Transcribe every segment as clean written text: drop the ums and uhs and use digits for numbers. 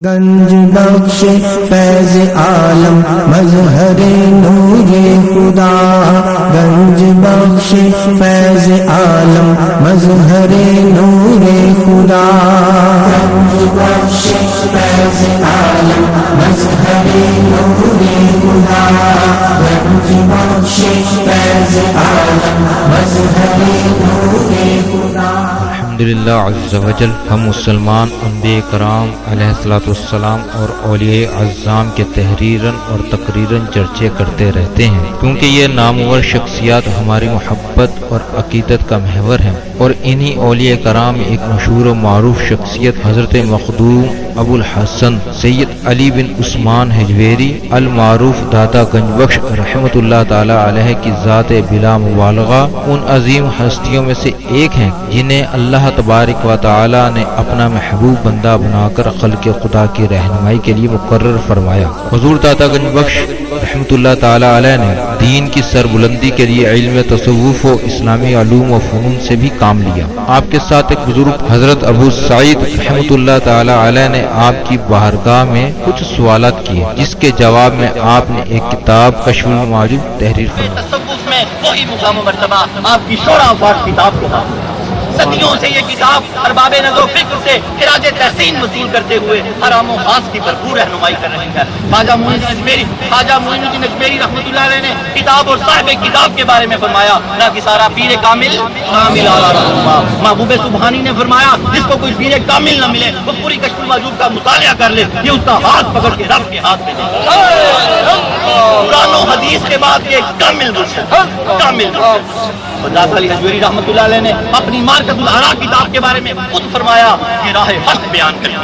گنج بخش فیض عالم مظہر نور خدا، گنج بخش فیض عالم مظہر نور خدا، گنج بخش فیض عالم مظہر نور خدا، گنج بخش فیض عالم مظہر نور خدا۔ الحمدللہ عز و جل، ہم مسلمان انبیاء کرام علیہ الصلوۃ والسلام اور اولیاء اعظام کے تحریراً اور تقریراً چرچے کرتے رہتے ہیں، کیونکہ یہ نامور شخصیات ہماری محبت اور عقیدت کا محور ہیں، اور انہی اولیاء کرام میں ایک مشہور و معروف شخصیت حضرت مخدوم ابو الحسن سید علی بن عثمان حجویری المعروف داتا گنج بخش رحمۃ اللہ تعالی علیہ کی ذات بلا مبالغہ ان عظیم ہستیوں میں سے ایک ہیں جنہیں اللہ تبارک و تعالی نے اپنا محبوب بندہ بنا کر خلق خدا کی رہنمائی کے لیے مقرر فرمایا۔ حضور داتا گنج بخش رحمۃ اللہ تعالی علیہ نے دین کی سربلندی کے لیے علم تصوف و اسلامی علوم و فنون سے بھی کام لیا۔ آپ کے ساتھ ایک بزرگ حضرت ابو سعید رحمۃ اللہ تعالی علیہ نے آپ کی بارگاہ میں کچھ سوالات کیے، جس کے جواب میں آپ نے ایک کتاب کشفل محجوب تحریر فرمائی۔ تصوف میں وہی مقام و مرتبہ آپ کی شورا افاق کتاب کو صدیوں سے یہ کتاب ارباب نظر و فکر سے خراج تحسین وصول کرتے ہوئے حرام و خاص کی بھرپور رہنمائی کر رہی ہے۔ خواجہ معین الدین اجمیری رحمۃ اللہ علیہ نے کتاب اور صاحب کتاب کے بارے میں فرمایا، نہ کہ سارا پیر کامل اعلیٰ رہنما۔ محبوب سبحانی نے فرمایا، جس کو کوئی پیر کامل نہ ملے وہ پوری کشف المحجوب کا مطالعہ کر لے، یہ اس کا ہاتھ پکڑ کے رب کے ہاتھ میں دے۔ قرآن و حدیث کے بعد یہ کامل مرشد، کامل مرشد۔ حضرت علی حجویری رحمۃ اللہ علیہ نے اپنی مارکت الآراء کتاب کے بارے میں خود فرمایا کہ راہ حق بیان کرتی ہے،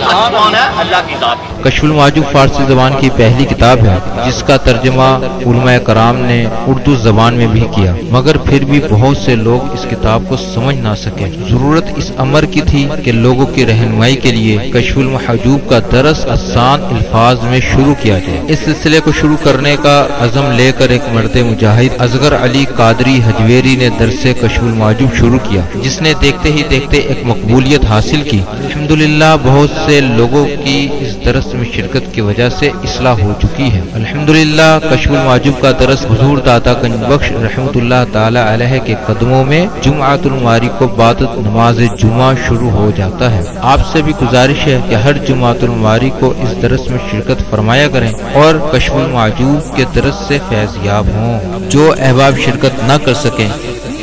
حق کون ہے؟ اللہ کی ذات۔ کشف المحجوب فارسی زبان کی پہلی کتاب ہے جس کا ترجمہ علماء کرام نے اردو زبان میں بھی کیا، مگر پھر بھی بہت سے لوگ اس کتاب کو سمجھ نہ سکے۔ ضرورت اس امر کی تھی کہ لوگوں کی رہنمائی کے لیے کشف المحجوب کا درس آسان الفاظ میں شروع کیا جائے۔ اس سلسلے کو شروع کرنے کا عزم لے کر ایک مرد مجاہد اصغر علی قادری حجویری نے درس کشف المحجوب شروع کیا، جس نے دیکھتے ہی دیکھتے ایک مقبولیت حاصل کی۔ الحمدللہ بہت سے لوگوں کی اس درس میں شرکت کی وجہ سے اصلاح ہو چکی ہے۔ الحمدللہ کشف المحجوب کا درس حضور داتا گنج بخش رحمۃ اللہ تعالی علیہ کے قدموں میں جمعۃ الماری کو بعد نماز جمعہ شروع ہو جاتا ہے۔ آپ سے بھی گزارش ہے کہ ہر جمعۃ الماری کو اس درس میں شرکت فرمایا کریں اور کشف المحجوب کے درس سے فیض یاب ہوں۔ جو احباب شرکت نہ کر سکیں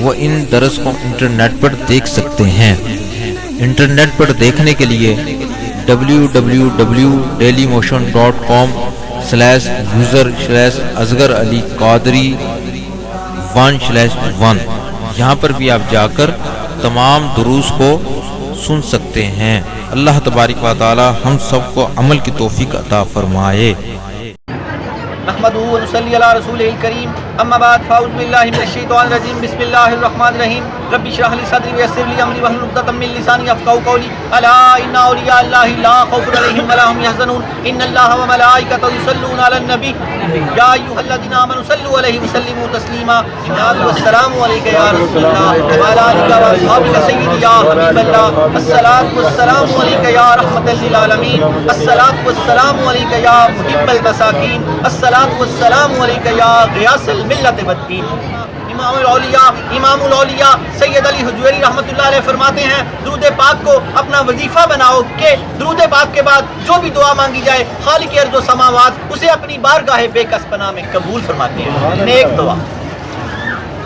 وہ ان درس کو انٹرنیٹ پر دیکھ سکتے ہیں۔ انٹرنیٹ پر دیکھنے کے لیے www.dailymotion.com/user/asghar ali qadri 1/1 یہاں پر بھی آپ جا کر تمام دروس کو سن سکتے ہیں۔ اللہ تبارک و تعالی ہم سب کو عمل کی توفیق عطا فرمائے۔ نحمدہ و نصلی علی رسولہ الکریم، اما بعد فاعوذ باللہ من الشیطان الرجیم، بسم اللہ الرحمن الرحیم۔ رب اشرح لی صدری ویسر لی امری واحلل عقدۃ من لسانی یفقہوا قولی۔ الا ان اولیاء اللہ لا خوف علیہم ولا هم يحزنون، ان اللہ وملائکتہ یصلون علی النبی یا ایھا الذین آمنوا صلوا علیہ وسلموا تسلیما۔ السلام علیک یا رسول اللہ وعلی آلک واصحابک سیدی یا حبیب اللہ۔ الصلاۃ والسلام علیک یا رحمۃ للعالمین، الصلاۃ والسلام علیک یا محب المساکین، الصلاۃ والسلام علیک یا غیاث الملت والدین۔ امام الاولیاء سید علی حجویری رحمۃ اللہ علیہ فرماتے ہیں، درود پاک کو اپنا وظیفہ بناؤ کہ درود پاک کے بعد جو بھی دعا مانگی جائے خالق ارض و سماوات اسے اپنی بارگاہ بے کس پناہ میں قبول فرماتے ہیں۔ نیک دعا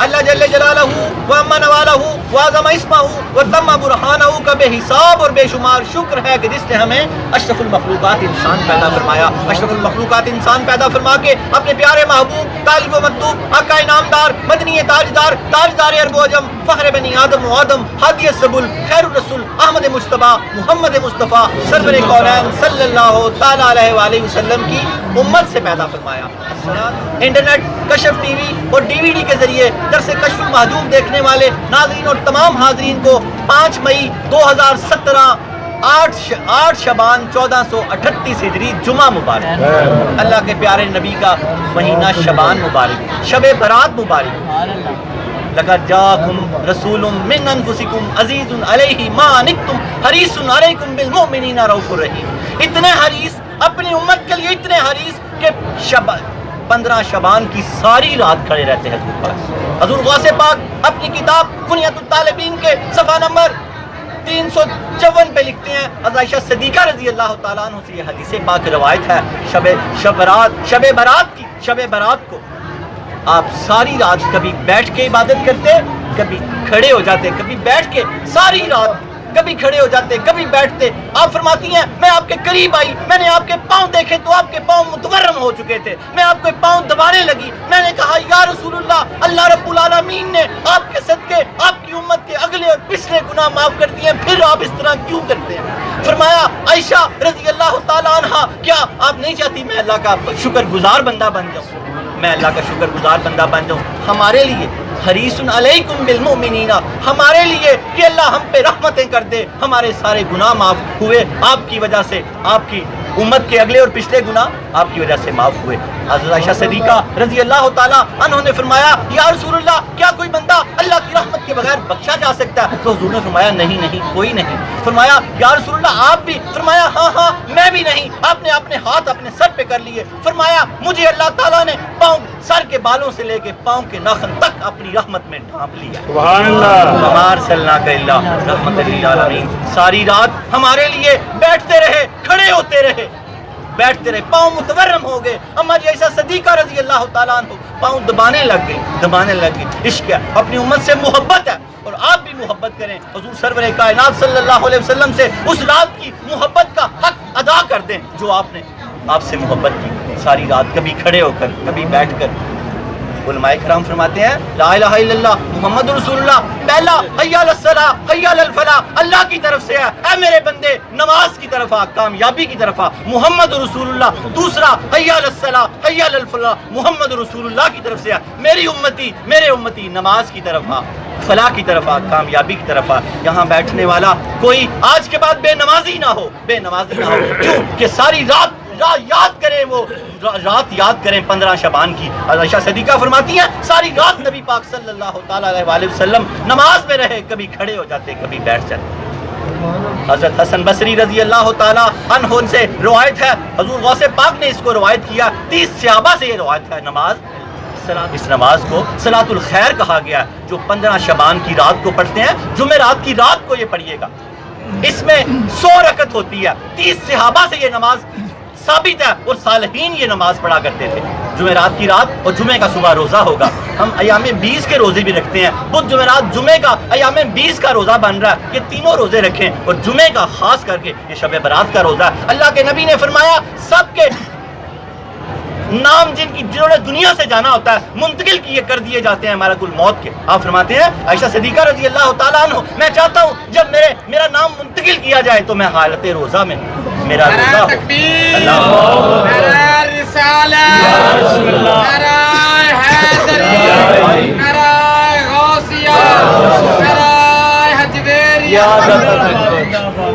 اللہ جل جلالہ و اما نوالہ و اعظم اسمہ و تم برہانہ کا بے حساب اور بے شمار شکر ہے کہ جس نے ہمیں اشرف المخلوقات انسان پیدا فرمایا، اشرف المخلوقات انسان پیدا فرما کے اپنے پیارے محبوب طالب و مطلوب آقا انعامدار مدنی تاجدار تاجدار عرب و عجم فخر بنی آدم و آدم ہادی السبل خیر الرسول احمد مصطفیٰ محمد مصطفیٰ سرور کونین صلی اللہ تعالی علیہ وآلہ وسلم کی امت سے پیدا فرمایا۔ انٹرنیٹ، کشف ٹی وی اور ڈی وی ڈی کے ذریعے درس کشف المحجوب دیکھنے والے ناظرین اور تمام حاضرین کو 5 مئی 2017 8 شعبان 1438 ہجری جمعہ مبارک۔ اللہ کے پیارے نبی کا مہینہ شعبان مبارک، شب برات مبارک۔ لقد جاءکم رسول من انفسکم عزیز علیہ ما عنتم حریص علیکم بالمؤمنین رؤوف الرحیم. اتنے حریص اپنی امت کے لیے، اتنے حریص کہ 15 شعبان کی ساری رات کھڑے رہتے ہیں حضور پاک. حضور غوث پاک اپنی کتاب کنیت الطالبین کے صفحہ نمبر 354 پہ لکھتے ہیں، حضرت عائشہ صدیقہ رضی اللہ تعالیٰ عنہ سے یہ حدیث پاک روایت ہے، شب برات کو آپ ساری رات کبھی بیٹھ کے عبادت کرتے، کبھی کھڑے ہو جاتے، کبھی بیٹھ کے ساری رات کبھی کھڑے ہو جاتے، کبھی بیٹھتے. آپ فرماتی ہیں میں آپ کے قریب آئی، میں نے آپ کے پاؤں دیکھے تو آپ کے پاؤں متورم ہو چکے تھے، میں آپ کے پاؤں دبانے لگی، میں نے کہا یا رسول اللہ، اللہ رب العالمین نے آپ کے صدقے آپ کی امت کے اگلے اور پچھلے گناہ معاف کر دیے، پھر آپ اس طرح کیوں کرتے ہیں؟ فرمایا عائشہ رضی اللہ تعالیٰ عنہ، کیا آپ نہیں چاہتی میں اللہ کا شکر گزار بندہ بن جاؤں، میں اللہ کا شکر گزار بندہ بن جاؤں؟ ہمارے لیے حریص علیکم بالمؤمنین، ہمارے لیے کہ اللہ ہم پہ رحمتیں کر دے، ہمارے سارے گناہ معاف ہوئے آپ کی وجہ سے، آپ کی امت کے اگلے اور پچھلے گناہ آپ کی وجہ سے معاف ہوئے. حضرت عائشہ صدیقہ رضی اللہ تعالیٰ عنہ نے فرمایا یا رسول اللہ، کیا کوئی بندہ اللہ کی رحمت کے بغیر بخشا جا سکتا ہے؟ تو حضور نے فرمایا نہیں کوئی نہیں. فرمایا یا رسول اللہ آپ بھی؟ فرمایا ہاں میں بھی نہیں. آپ نے اپنے ہاتھ اپنے سر پہ کر لیے. فرمایا مجھے اللہ تعالیٰ نے پاؤں سر کے بالوں سے لے کے پاؤں کے ناخن تک اپنی رحمت میں ڈھانپ لیا. سبحان اللہ. وما ارسلناک الا رحمۃ للعالمین. ساری رات ہمارے لیے بیٹھتے رہے، کھڑے ہوتے رہے، بیٹھتے رہے، پاؤں متورم ہو گئے. اما جی عائشہ صدیقہ رضی اللہ تعالیٰ عنہ پاؤں دبانے لگ گئے. عشق ہے، اپنی امت سے محبت ہے، اور آپ بھی محبت کریں حضور سرور کائنات صلی اللہ علیہ وسلم سے. اس رات کی محبت کا حق ادا کر دیں جو آپ نے آپ سے محبت کی. ساری رات کبھی کھڑے ہو کر، کبھی بیٹھ کر. علماء کرام فرماتے ہیں لا الہ الا اللہ محمد رسول اللہ، پہلا حی علی الصلاۃ حی علی الفلاح اللہ کی طرف سے ہے، اے میرے بندے نماز کی طرف آ، کامیابی کی طرف آ، محمد رسول اللہ. دوسرا حی علی الصلاۃ حی علی الفلاح محمد رسول اللہ کی طرف سے ہے، میری امتی میرے امتی نماز کی طرف آ، فلاح کی طرف آ، کامیابی کی طرف آ. یہاں بیٹھنے والا کوئی آج کے بعد بے نمازی نہ ہو، بے نمازی نہ ہو. کیوں کہ ساری رات یاد کریں، وہ رات یاد کریں 15 شعبان کی. عائشہ صدیقہ فرماتی ہیں ساری رات نبی پاک صلی اللہ تعالیٰ علیہ وسلم نماز میں رہے، کبھی کھڑے ہو جاتے، کبھی بیٹھ جاتے. حضرت حسن بصری رضی اللہ تعالیٰ عنہ سے روایت ہے، حضور غوث پاک نے اس کو روایت کیا، 30 صحابہ سے یہ روایت ہے. اس نماز کو صلاۃ الخیر کہا گیا، جو 15 شعبان کی رات کو پڑھتے ہیں. جمعرات کی رات کو یہ پڑھیے گا، اس میں 100 رکعت ہوتی ہے. 30 صحابہ سے یہ نماز ثابت ہے، اور صالحین یہ نماز پڑھا کرتے تھے. جمعرات کی رات اور جمعے کا صبح روزہ ہوگا. ہم ایام 20 کے روزے بھی رکھتے ہیں، بدھ جمعرات جمعے کا ایام 20 کا روزہ بن رہا ہے. یہ تینوں روزے رکھیں، اور جمعے کا خاص کر کے یہ شب برات کا روزہ ہے. اللہ کے نبی نے فرمایا سب کے نام جنہوں نے دنیا سے جانا ہوتا ہے منتقل کیے کر دیے جاتے ہیں ملک الموت کے. آپ فرماتے ہیں عائشہ صدیقہ رضی اللہ تعالیٰ عنہ، میں چاہتا ہوں جب میرا نام منتقل کیا جائے تو میں حالت روزہ میں میرا روزہ ہو.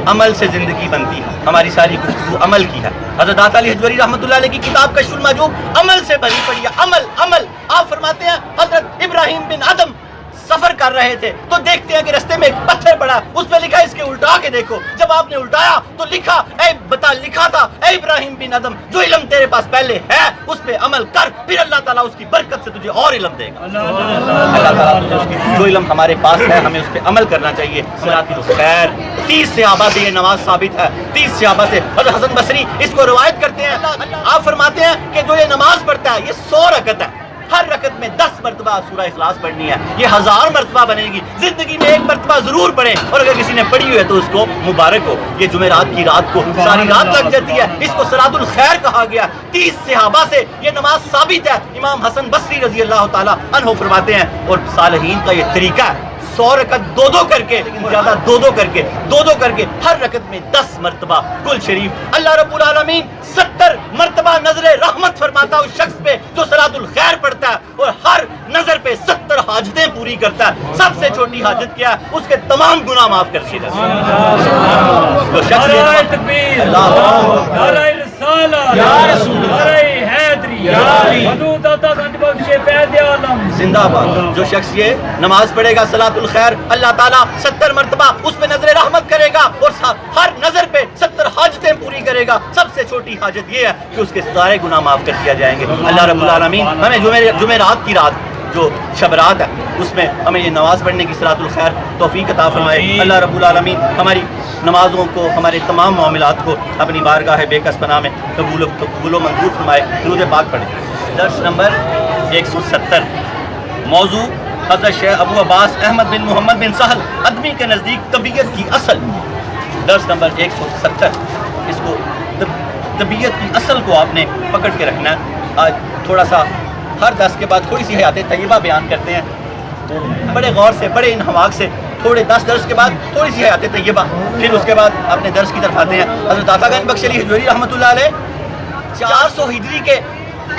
عمل سے زندگی بنتی ہے. ہماری ساری گفتگو عمل کی ہے. حضرت داتا علی حجوری رحمۃ اللہ علیہ کی کتاب کشفل محجوب عمل سے بھری پڑی ہے. عمل. آپ فرماتے ہیں حضرت ابراہیم بن ادم سفر کر رہے تھے تو دیکھتے ہیں کہ رستے میں ایک پتھر پڑا، اس پہ لکھا اس کے الٹا کے دیکھو. جب آپ نے الٹایا تو لکھا تھا اے ابراہیم بن ادم، جو علم تیرے پاس پہلے ہے اس پہ عمل کر، پھر اللہ تعالیٰ اس کی برکت سے تجھے اور علم دے گا. اللہ تعالیٰ تجھے اس کی جو علم ہمارے پاس ہے ہمیں اس پہ عمل کرنا چاہیے. صلاۃ الخیر 30 صحابہ سے یہ نماز ثابت ہے. 30 صحابہ سے. حضرت حسن بصری اس کو روایت کرتے ہیں. آپ فرماتے ہیں کہ جو یہ نماز پڑھتا ہے یہ 100 رکعت ہے، ہر رکعت میں 10 مرتبہ سورہ اخلاص پڑھنی ہے. یہ 1000 مرتبہ بنے گی. زندگی میں 1 مرتبہ ضرور پڑھیں، اور اگر کسی نے پڑھی ہوئی ہے تو اس کو مبارک ہو. یہ جمعرات کی رات کو ساری رات لگ جاتی ہے، اس کو صلاۃ الخیر کہا گیا. 30 صحابہ سے یہ نماز ثابت ہے. امام حسن بصری رضی اللہ تعالیٰ عنہ فرماتے ہیں، اور صالحین کا یہ طریقہ ہے 100 رکعت دو کر کے، زیادہ دو کر کے ہر رکعت میں 10 مرتبہ کل شریف. اللہ رب العالمین 70 مرتبہ نظر رحمت فرماتا ہے اس شخص پہ جو صلاۃ الخیر پڑھتا ہے، اور ہر نظر پہ 70 حاجتیں پوری کرتا ہے. سب سے چھوٹی حاجت کیا ہے؟ اس کے تمام گناہ معاف کر دیے جاتے ہیں. جو شخص زندہ باد. جو شخص یہ نماز پڑھے گا صلاۃ الخیر، اللہ تعالیٰ 70 مرتبہ اس پہ نظر رحمت کرے گا اور ہر نظر پہ 70 حاجتیں پوری کرے گا۔ سب سے چھوٹی حاجت یہ ہے کہ اس کے سارے گناہ معاف کر دیا جائیں گے۔ اللہ رب العالمین ہمیں جمعرات کی رات جو شب رات ہے اس میں ہمیں یہ نماز پڑھنے کی صلاۃ الخیر توفیق عطا فرمائے۔ اللہ رب العالمین ہماری نمازوں کو، ہمارے تمام معاملات کو اپنی بارگاہ بے کس پناہ میں قبول و منظور فرمائے۔ درود پاک پڑھیں۔ درس نمبر 170، موضوع حضرت شیخ ابو عباس احمد بن محمد بن سہل ادمی کے نزدیک طبیعت کی اصل۔ درس نمبر 170، اس کو طبیعت کی اصل کو آپ نے پکڑ کے رکھنا ہے۔ آج تھوڑا سا ہر درس کے بعد تھوڑی سی حیات طیبہ بیان کرتے ہیں، بڑے غور سے، بڑے انہماک سے، تھوڑے 10 درس کے بعد تھوڑی سی حیات طیبہ، پھر اس کے بعد اپنے درس کی طرف آتے ہیں۔ حضرت داتا گنج بخش علی حجویری رحمۃ اللہ علیہ 400 ہجری کے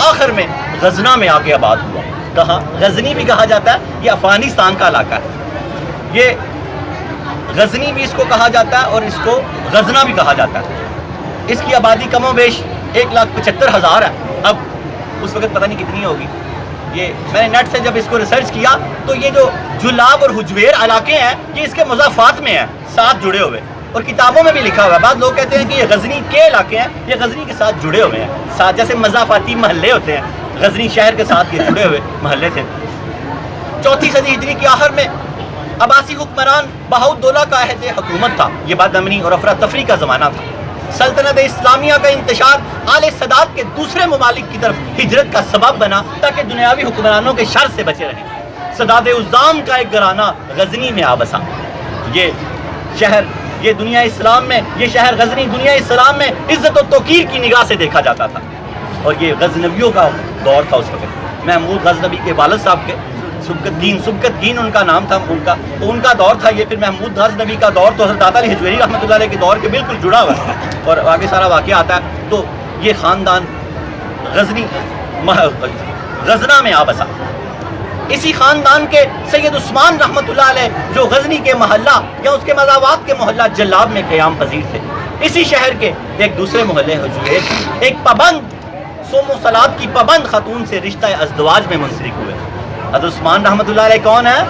آخر میں غزنہ میں آ کے آباد ہوا۔ کہاں؟ غزنی بھی کہا جاتا ہے، یہ افغانستان کا علاقہ ہے۔ یہ غزنی بھی اس کو کہا جاتا ہے اور اس کو غزنہ بھی کہا جاتا ہے۔ اس کی آبادی کم و بیش 1,75,000 ہے۔ اب اس وقت پتہ نہیں کتنی ہوگی۔ یہ میں نے نیٹ سے جب اس کو ریسرچ کیا تو یہ جو جلاب اور حجویر علاقے ہیں یہ اس کے مضافات میں ہیں، ساتھ جڑے ہوئے، اور کتابوں میں بھی لکھا ہوا ہے۔ بعض لوگ کہتے ہیں کہ یہ غزنی کے علاقے ہیں، یہ غزنی کے ساتھ جڑے ہوئے ہیں، ساتھ جیسے مضافاتی محلے ہوتے ہیں، غزنی شہر کے ساتھ یہ جڑے ہوئے محلے تھے۔ 4 صدی ہجری کے آخر میں عباسی حکمران بہاؤالدولہ کا عہد حکومت تھا۔ یہ بد امنی اور افراتفری کا زمانہ تھا۔ سلطنت اسلامیہ کا انتشار آل سادات کے دوسرے ممالک کی طرف ہجرت کا سبب بنا تاکہ دنیاوی حکمرانوں کے شر سے بچے رہیں۔ سداد عظام کا ایک گھرانہ غزنی میں آ بسا۔ یہ شہر، یہ دنیا اسلام میں، یہ شہر غزنی دنیا اسلام میں عزت و توقیر کی نگاہ سے دیکھا جاتا تھا، اور یہ غزنویوں کا دور تھا اس وقت۔ محمود غزنوی کے والد صاحب کے سبکت دین ان کا نام تھا، ان کا دور تھا یہ۔ پھر محمود غزنوی کا دور تو حضرت داتا علی حجویری رحمۃ اللہ علیہ کے دور کے بالکل جڑا ہوا ہے، اور آگے سارا واقعہ آتا ہے۔ تو یہ خاندان غزنہ میں آ بسا۔ اسی خاندان کے سید عثمان رحمۃ اللہ علیہ جو غزنی کے محلہ یا اس کے مزاوات کے محلہ جلاب میں قیام پذیر تھے، اسی شہر کے ایک دوسرے محلے حجویر ایک پابند صوم و صلات کی پابند خاتون سے رشتہ ازدواج میں منسلک ہوئے۔ حضرت عثمان رحمۃ اللہ علیہ کون ہے؟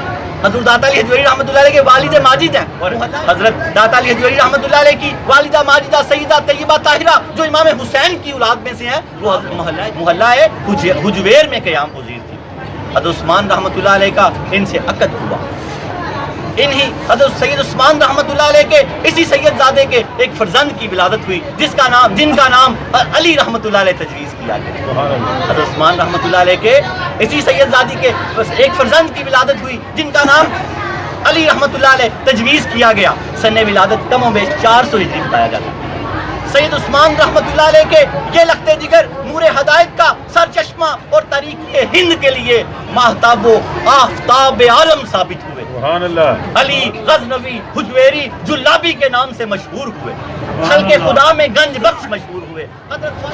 حضرت داتا علی حجویری رحمۃ اللہ علیہ کے والد ماجد ہیں، اور حضرت داتا علی حجویری رحمۃ اللہ علیہ کی والدہ ماجدہ سیدہ طیبہ طاہرہ جو امام حسین کی اولاد میں سے ہیں، وہ محلہ حجویر میں قیام پذیر تھی۔ حضرت عثمان رحمۃ اللہ علیہ کا ان سے عقد ہوا۔ انہی حضرت سید عثمان رحمۃ اللہ علیہ کے اسی سید زادے کے ایک فرزند کی ولادت ہوئی جن کا نام علی رحمۃ اللہ علیہ تجویز کیا گیا۔ حضرت عثمان رحمۃ اللہ علیہ کے اسی سید زادی کے ایک فرزند کی ولادت ہوئی جن کا نام علی رحمۃ اللہ علیہ تجویز کیا گیا۔ سن ولادت کم و بیش 400 ہجری بتایا جاتا ہے۔ سید عثمان رحمۃ اللہ علیہ کے یہ لخت جگر نور ہدایت کا سر چشمہ اور تاریخ ہند کے لیے ماہتاب و آفتاب عالم ثابت ہوئے۔ سبحان اللہ۔ علی غزنوی حجویری جلابی کے نام سے مشہور ہوئے، خلق خدا میں گنج بخش مشہور ہوئے،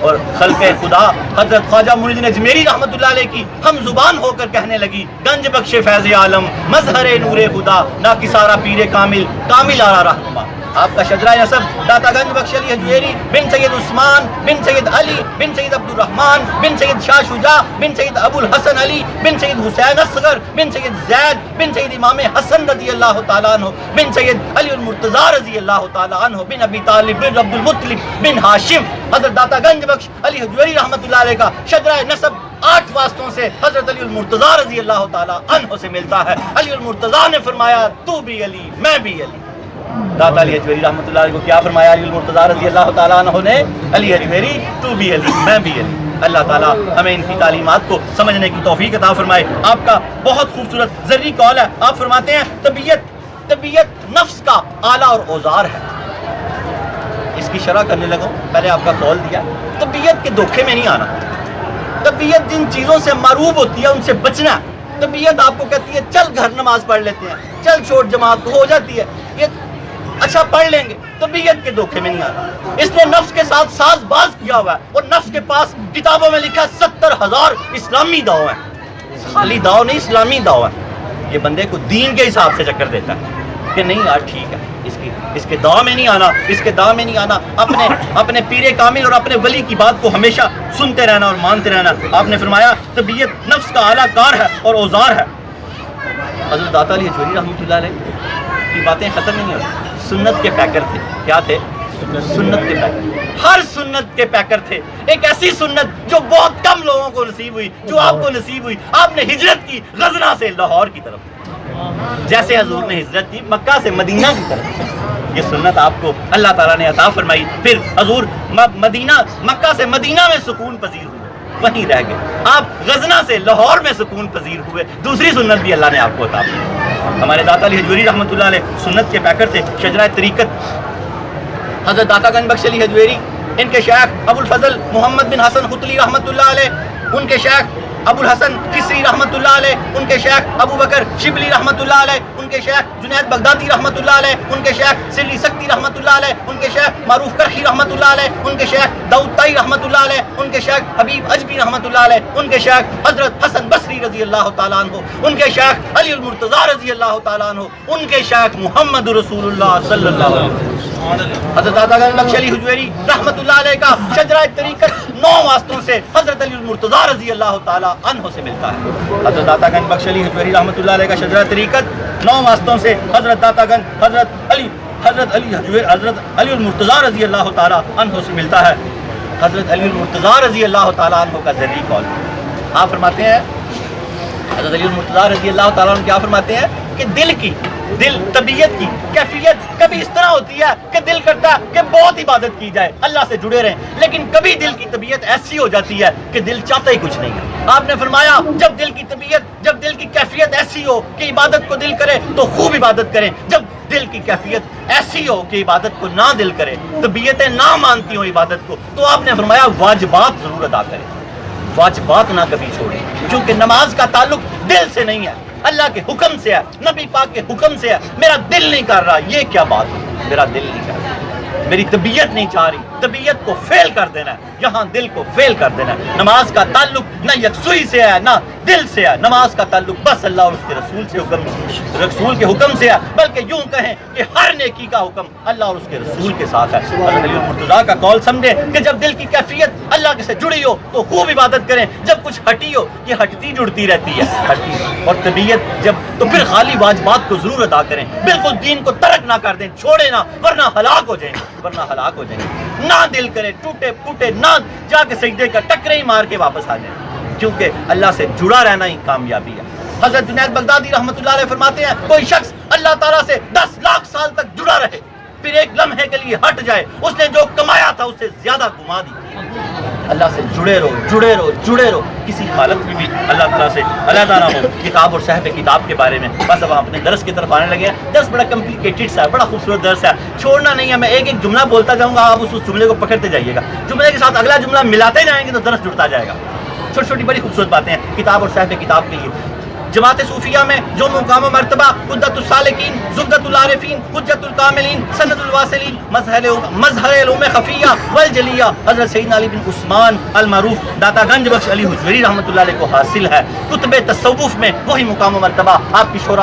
اور خلق خدا حضرت خواجہ معین الدین اجمیری رحمۃ اللہ علیہ کی ہم زبان ہو کر کہنے لگی، گنج بخش فیض عالم مظہر نور خدا نا کسارا پیر کامل آرا رہنما۔ آپ کا شجرہ نسب داتا گنج بخش علی حجویری بن سید عثمان بن سید علی بن سید عبد الرحمن بن سید شاہ شجاع بن سید ابو الحسن علی بن سید حسین اصغر بن سید زید بن سید امام حسن رضی اللہ تعالیٰ عنہ بن سید علی المرتضیٰ رضی اللہ تعالیٰ عنہ بن ابی طالب بن عبد المطلب بن ہاشم۔ حضرت داتا گنج بخش علی حجویری رحمۃ اللہ علیہ کا شجرہ نسب 8 واسطوں سے حضرت علی المرتضیٰ رضی اللہ تعالیٰ عنہ سے ملتا ہے۔ علی المرتضیٰ نے فرمایا تو بھی علی میں بھی علی۔ داتا علی حجویری رحمۃ اللہ علیہ کو کیا فرمایا علی المرتضیٰ رضی اللہ تعالیٰ عنہ نے؟ علی حجویری تو بھی علی میں بھی علی۔ اللہ تعالیٰ ہمیں ان کی تعلیمات کو سمجھنے کی توفیق عطا فرمائے۔ آپ کا بہت خوبصورت زرعی قول ہے، آپ فرماتے ہیں طبیعت نفس کا آلہ اور اوزار ہے۔ اس کی شرح کرنے لگا، پہلے آپ کا قول دیا، طبیعت کے دھوکے میں نہیں آنا۔ طبیعت جن چیزوں سے معروب ہوتی ہے ان سے بچنا۔ طبیعت آپ کو کہتی ہے چل گھر نماز پڑھ لیتے ہیں، چل چھوڑ جماعت کو ہو جاتی ہے، یہ اچھا پڑھ لیں گے۔ طبیعت کے دھوکے میں نہیں آنا۔ اس نے نفس کے ساتھ ساز باز کیا ہوا ہے، اور نفس کے پاس کتابوں میں لکھا 70,000 اسلامی دعوے ہیں، خالی دعو نہیں اسلامی دعوے ہیں۔ یہ بندے کو دین کے حساب سے چکر دیتا ہے کہ نہیں یار ٹھیک ہے، اس کے دعا میں نہیں آنا، اس کے دعا میں نہیں آنا، اپنے پیر کامل اور اپنے ولی کی بات کو ہمیشہ سنتے رہنا اور مانتے رہنا۔ آپ نے فرمایا طبیعت نفس کا اعلیٰ کار ہے اور اوزار ہے۔ حضرت داتا علی حجویری رحمۃ اللہ علیہ کی باتیں ختم ہی نہیں ہوتی. سنت کے پیکر تھے. کیا تھے؟ سنت کے پیکر. ہر سنت کے پیکر تھے. ایک ایسی سنت جو بہت کم لوگوں کو نصیب ہوئی, جو آپ کو نصیب ہوئی. آپ نے ہجرت کی غزنہ سے لاہور کی طرف, جیسے حضور نے ہجرت کی مکہ سے مدینہ کی طرف. یہ سنت آپ کو اللہ تعالیٰ نے عطا فرمائی. پھر حضور مکہ سے مدینہ میں سکون پذیر ہوئے, وہیں رہ گئے. آپ غزنہ سے لاہور میں سکون پذیر ہوئے. دوسری سنت بھی اللہ نے آپ کو عطا فرمائی. ہمارے داتا علی حجویری رحمۃ اللہ علیہ سنت کے پیکر تھے. شجرہ طریقت حضرت داتا گنج بخش علی حجویری, ان کے شیخ ابو الفضل محمد بن حسن خطلی رحمۃ اللہ علیہ, ان کے شیخ ابو الحسن کسری رحمۃ اللہ علیہ, ان کے شیخ ابو بکر شبلی رحمۃ اللہ علیہ, ان کے شیخ جنید بغدادی رحمۃ اللہ علیہ, ان کے شیخ سری سکتی رحمۃ اللہ علیہ, ان کے شیخ معروف کرخی رحمۃ اللہ علیہ, ان کے شیخ داؤد طائی رحمۃ اللہ علیہ, ان کے شیخ حبیب اجبی رحمۃ اللہ علیہ, ان کے شیخ حضرت حسن بصری رضی اللہ تعالیٰ عنہ, ان کے شیخ علی المرتضیٰ رضی اللہ تعالیٰ عنہ, ان کے شیخ محمد رسول اللہ صلی اللہ علیہ وسلم. حضرت داتا گنج بخش علی حجویری رحمۃ اللہ علیہ کا شجرہ طریقت 9 واسطوں سے حضرت علی المرتضیٰ رضی اللہ تعالیٰ عنہ سے ملتا ہے. حضرت داتا گنج بخش علی حجویری رحمۃ اللہ علیہ کا شجرہ طریقت 9 واسطوں سے حضرت داتا گنج حضرت علی المرتضیٰ رضی اللہ تعالیٰ عنہ سے ملتا ہے. حضرت علی المرتضیٰ رضی اللہ تعالیٰ عنہ کا ذریعہ قول. آپ فرماتے ہیں, حضرت علی المرتضیٰ رضی اللہ تعالیٰ عنہ کیا فرماتے ہیں کہ دل طبیعت کی کیفیت کبھی اس طرح ہوتی ہے کہ دل کرتا ہے کہ بہت عبادت کی جائے, اللہ سے جڑے رہیں, لیکن کبھی دل کی طبیعت ایسی ہو جاتی ہے کہ دل چاہتا ہی کچھ نہیں ہے. آپ نے فرمایا جب دل کی کیفیت ایسی ہو کہ عبادت کو دل کرے تو خوب عبادت کریں. جب دل کی کیفیت ایسی ہو کہ عبادت کو نہ دل کرے, طبیعتیں نہ مانتی ہوں عبادت کو, تو آپ نے فرمایا واجبات ضرور ادا کریں, واجبات نہ کبھی چھوڑیں, کیونکہ نماز کا تعلق دل سے نہیں ہے, اللہ کے حکم سے ہے, نبی پاک کے حکم سے ہے. میرا دل نہیں کر رہا, یہ کیا بات ہے؟ میرا دل نہیں کر رہا, میری طبیعت نہیں چاہ رہی. طبیعت کو فیل کر دینا ہے, یہاں دل کو فیل کر دینا ہے. نماز کا تعلق نہ یکسوئی سے ہے نہ دل سے ہے. نماز کا تعلق بس اللہ اور اس کے رسول کے حکم سے ہے, بلکہ یوں کہیں کہ ہر نیکی کا حکم اللہ اور اس کے رسول کے ساتھ ہے. حضرت علی المرتضیٰ کا قول سمجھے کہ جب دل کی کیفیت اللہ کے سے جڑی ہو تو خوب عبادت کریں, جب کچھ ہٹی ہو, یہ ہٹتی جڑتی رہتی ہے, ہٹتی اور طبیعت جب, تو پھر خالی واجبات کو ضرور ادا کریں, بالکل دین کو ترک نہ کر دیں, چھوڑے نہ, ورنہ ہلاک ہو جائیں گے. نہ دل کرے, ٹوٹے پھوٹے نہ جا کے سجدے کا ٹکرے ہی مار کے واپس آ جائیں, کیونکہ اللہ سے جڑا رہنا ہی کامیابی ہے. حضرت جنید بغدادی رحمۃ اللہ علیہ فرماتے ہیں کوئی شخص اللہ تعالیٰ سے 10 لاکھ سال تک جڑا رہے, پھر ایک لمحے کے لیے ہٹ جائے, اس نے جو کمایا تھا اس سے زیادہ کما دی. اللہ سے جڑے رہو, کسی حالت میں بھی اللہ تعالیٰ سے علیحدہ نہ ہو. کتاب اور صاحب کتاب کے بارے میں بس اب ہم اپنے درس کی طرف آنے لگے ہیں. درس بڑا کمپلیکیٹڈ سا ہے, بڑا خوبصورت درس ہے, چھوڑنا نہیں ہے. میں ایک جملہ بولتا جاؤں گا, آپ اس جملے کو پکڑتے جائیے گا, جملے کے ساتھ اگلا جملہ ملاتے جائیں گے تو درس جڑتا جائے گا. چھوٹی بڑی خوبصورت باتیں ہیں کتاب اور صاحب کتاب کے لیے. جماعت صوفیہ میں جو مقام و مرتبہ قدرت السالکین, زبدۃ العارفین, حجت الکاملین, سند الواصلین, مظہر علوم خفیہ والجلیہ حضرت سیدنا علی بن عثمان المعروف داتا گنج بخش علی حجویری رحمۃ اللہ علیہ کو حاصل ہے. کتب تصوف میں وہی مقام و مرتبہ آپ کی شورا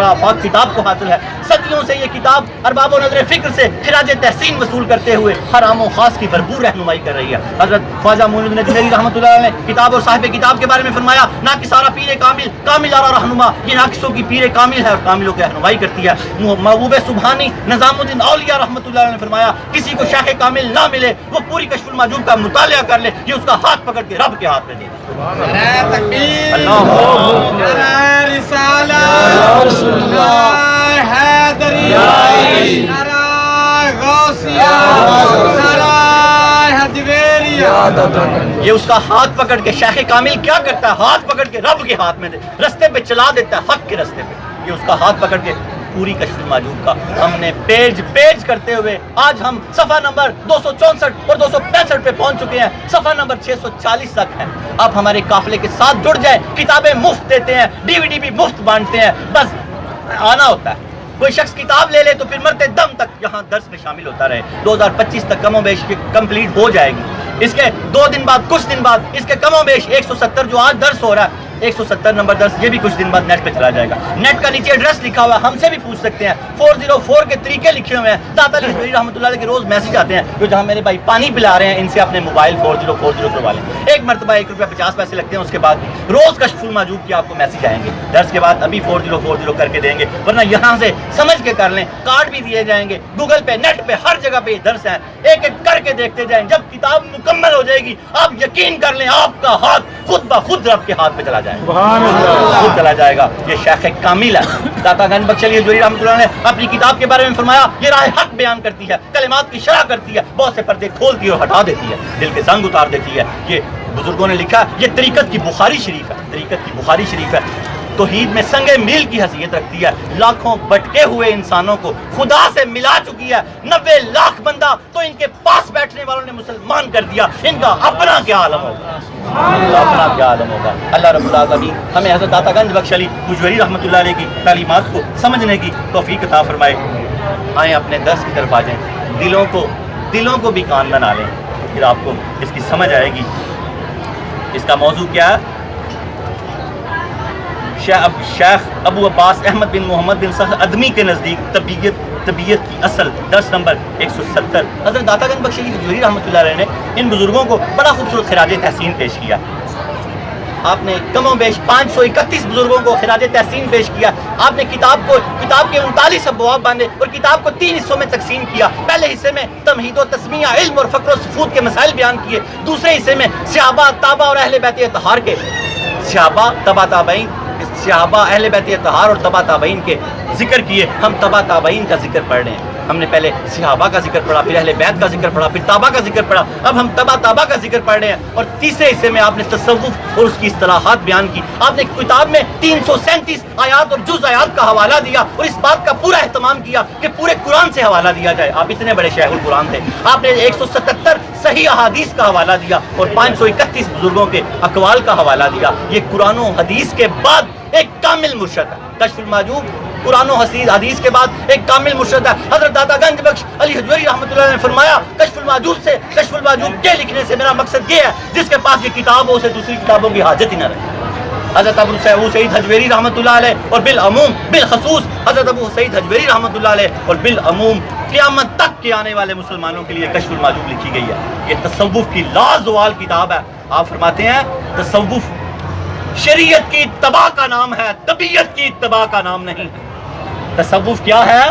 افاق کتاب کو حاصل ہے. صدیوں سے یہ کتاب ارباب و نظر فکر سے خراج تحسین وصول کرتے ہوئے ہر عام و خاص کی بھرپور رہنمائی کر رہی ہے. حضرت خواجہ معین الدین اجمیری رحمۃ اللہ علیہ نے کتاب اور صاحب کتاب کے بارے میں فرمایا نہ کہ سارا پیر کامل آرا رہنما, یہ ناقصوں کی پیر کامل ہے اور کاملوں کی رہنمائی کرتی ہے. محبوب سبحانی نظام الدین اولیاء رحمۃ اللہ علیہ نے فرمایا کسی کو شیخ کامل نہ ملے وہ پوری کشف المحجوب کا مطالعہ کر لے, یہ اس کا ہاتھ پکڑ کے رب کے ہاتھ میں دے دے. یہ اس کا ہاتھ پکڑ کے شیخ کامل کیا کرتا ہے, ہاتھ پکڑ کے رب کے ہاتھ میں دے, رستے پہ چلا دیتا ہے, حق کے رستے پہ. یہ اس کا ہاتھ پکڑ کے پوری کشف المحجوب کا ہم نے پیج کرتے ہوئے آج ہم صفحہ نمبر 264 اور 265 پہ پہنچ چکے ہیں. صفحہ نمبر 640 تک ہے. آپ ہمارے قافلے کے ساتھ جڑ جائیں, کتابیں مفت دیتے ہیں, DVD بھی مفت بانٹتے ہیں, بس آنا ہوتا ہے. کوئی شخص کتاب لے لے تو پھر مرتے دم تک یہاں درس میں شامل ہوتا رہے. 2025 تک کم و بیش کمپلیٹ ہو جائے گی. اس کے 2 دن بعد, کچھ دن بعد اس کے کم و بیش 170 جو آج درس ہو رہا ہے 170 نمبر درس یہ بھی کچھ دن بعد نیٹ پہ چلا جائے گا. نیٹ کا نیچے ایڈریس لکھا ہوا ہے, ہم سے بھی پوچھ سکتے ہیں. 404 کے طریقے لکھے ہوئے ہیں. داتا علی حجویری رحمۃ اللہ علیہ کے روز میسج آتے ہیں جو جہاں میرے بھائی پانی پلا رہے ہیں ان سے اپنے موبائل 4040 کروا لیں. ایک مرتبہ 1 روپیہ 50 پیسے لگتے ہیں. اس کے بعد روز کشفل محجوب کے آپ کو میسج آئیں گے. درس کے بعد ابھی 4040 کر کے دیں گے, ورنہ یہاں سے سمجھ کے کر لیں. کارڈ بھی دیے جائیں گے, گوگل پہ نیٹ پہ ہر جگہ پہ یہ درس ہیں. ایک ایک کر کے دیکھتے جائیں. جب کتاب مکمل ہو جائے گی آپ یقین کر لیں آپ کا ہاتھ خود بخود رب کے ہاتھ پہ چلا جائے گا, خود چلا جائے گا. یہ شیخ کامل ہے. داتا گنج بخش علی حجویری رحمۃ اللہ نے اپنی کتاب کے بارے میں فرمایا یہ راہ حق بیان کرتی ہے, کلمات کی شرح کرتی ہے, بہت سے پردے کھولتی ہے اور ہٹا دیتی ہے, دل کے زنگ اتار دیتی ہے. یہ بزرگوں نے لکھا, یہ طریقت کی بخاری شریف ہے. طریقت کی بخاری شریف ہے توحید میں سنگ میل کی حیثیت رکھتی ہے. لاکھوں بٹکے ہوئے انسانوں کو خدا سے ملا چکی ہے. 90 لاکھ بندہ تو ان کے پاس بیٹھنے والوں نے مسلمان کر دیا. ان کا اپنا کیا عالم ہوگا, اپنا کیا عالم ہوگا. اللہ رب العالمین ہمیں حضرت داتا گنج بخش علی حجویری رحمۃ اللہ علیہ کی تعلیمات کو سمجھنے کی توفیق عطا فرمائے. آئیں اپنے درس کی طرف آ جائیں. دلوں کو بھی کان بنا لیں, پھر آپ کو اس کی سمجھ آئے گی. اس کا موضوع کیا ہے؟ شیخ ابو عباس احمد بن محمد بن سہل ادمی کے نزدیک طبیعت کی اصل, درس نمبر 170. حضرت داتا گنج بخش علی حجویری رحمۃ اللہ علیہ نے ان بزرگوں کو بڑا خوبصورت خراج تحسین پیش کیا. آپ نے کم و بیش 531 بزرگوں کو خراج تحسین پیش کیا. آپ نے کتاب کے 39 ابواب باندھے اور کتاب کو 3 حصوں میں تقسیم کیا. پہلے حصے میں تمہید و تسمیہ, علم اور فقر و سفود کے مسائل بیان کیے. دوسرے حصے میں صحابہ, تابع اور اہل بیت اطہار کے صحابہ, تبع تابعین, صحابہ, اہل بیت اطہار اور تبع تابعین کے ذکر کیے. ہم تبع تابعین کا ذکر پڑھ رہے ہیں. ہم نے پہلے صحابہ کا ذکر پڑھا, پھر اہل بیت کا ذکر پڑھا, پھر تابع کا ذکر پڑھا. اب ہم تبع کا ذکر پڑھ رہے ہیں. اور تیسرے حصے میں آپ نے تصوف اور اس کی اصطلاحات بیان کی. آپ نے کتاب میں 337 آیات اور جز آیات کا حوالہ دیا اور اس بات کا پورا اہتمام کیا کہ پورے قرآن سے حوالہ دیا جائے. آپ اتنے بڑے شیخ القرآن تھے. آپ نے 177 صحیح احادیث کا حوالہ دیا اور 531 بزرگوں کے اقوال کا حوالہ دیا. یہ قرآن و حدیث کے بعد ایک کامل مرشد ہے. کشف المحجوب قرآن و حدیث کے بعد ایک کامل مرشد ہے. حضرت داتا گنج بخش علی حجویری رحمۃ اللہ نے فرمایا کشف المحجوب کے لکھنے سے میرا مقصد یہ ہے جس کے پاس یہ کتاب ہو اسے دوسری کتابوں کی حاجت ہی نہ رہے. حضرت ابو سعید حجویری رحمۃ اللہ علیہ اور بالعموم بالخصوص حضرت ابو سعید حجویری رحمۃ اللہ علیہ اور بالعموم قیامت تک کے آنے والے مسلمانوں کے لیے کشف المحجوب لکھی گئی ہے. یہ تصوف کی لازوال کتاب ہے. آپ فرماتے ہیں تصوف شریعت کی اتباع کا نام ہے, طبیعت کی اتباع کا نام نہیں. تصوف کیا ہے؟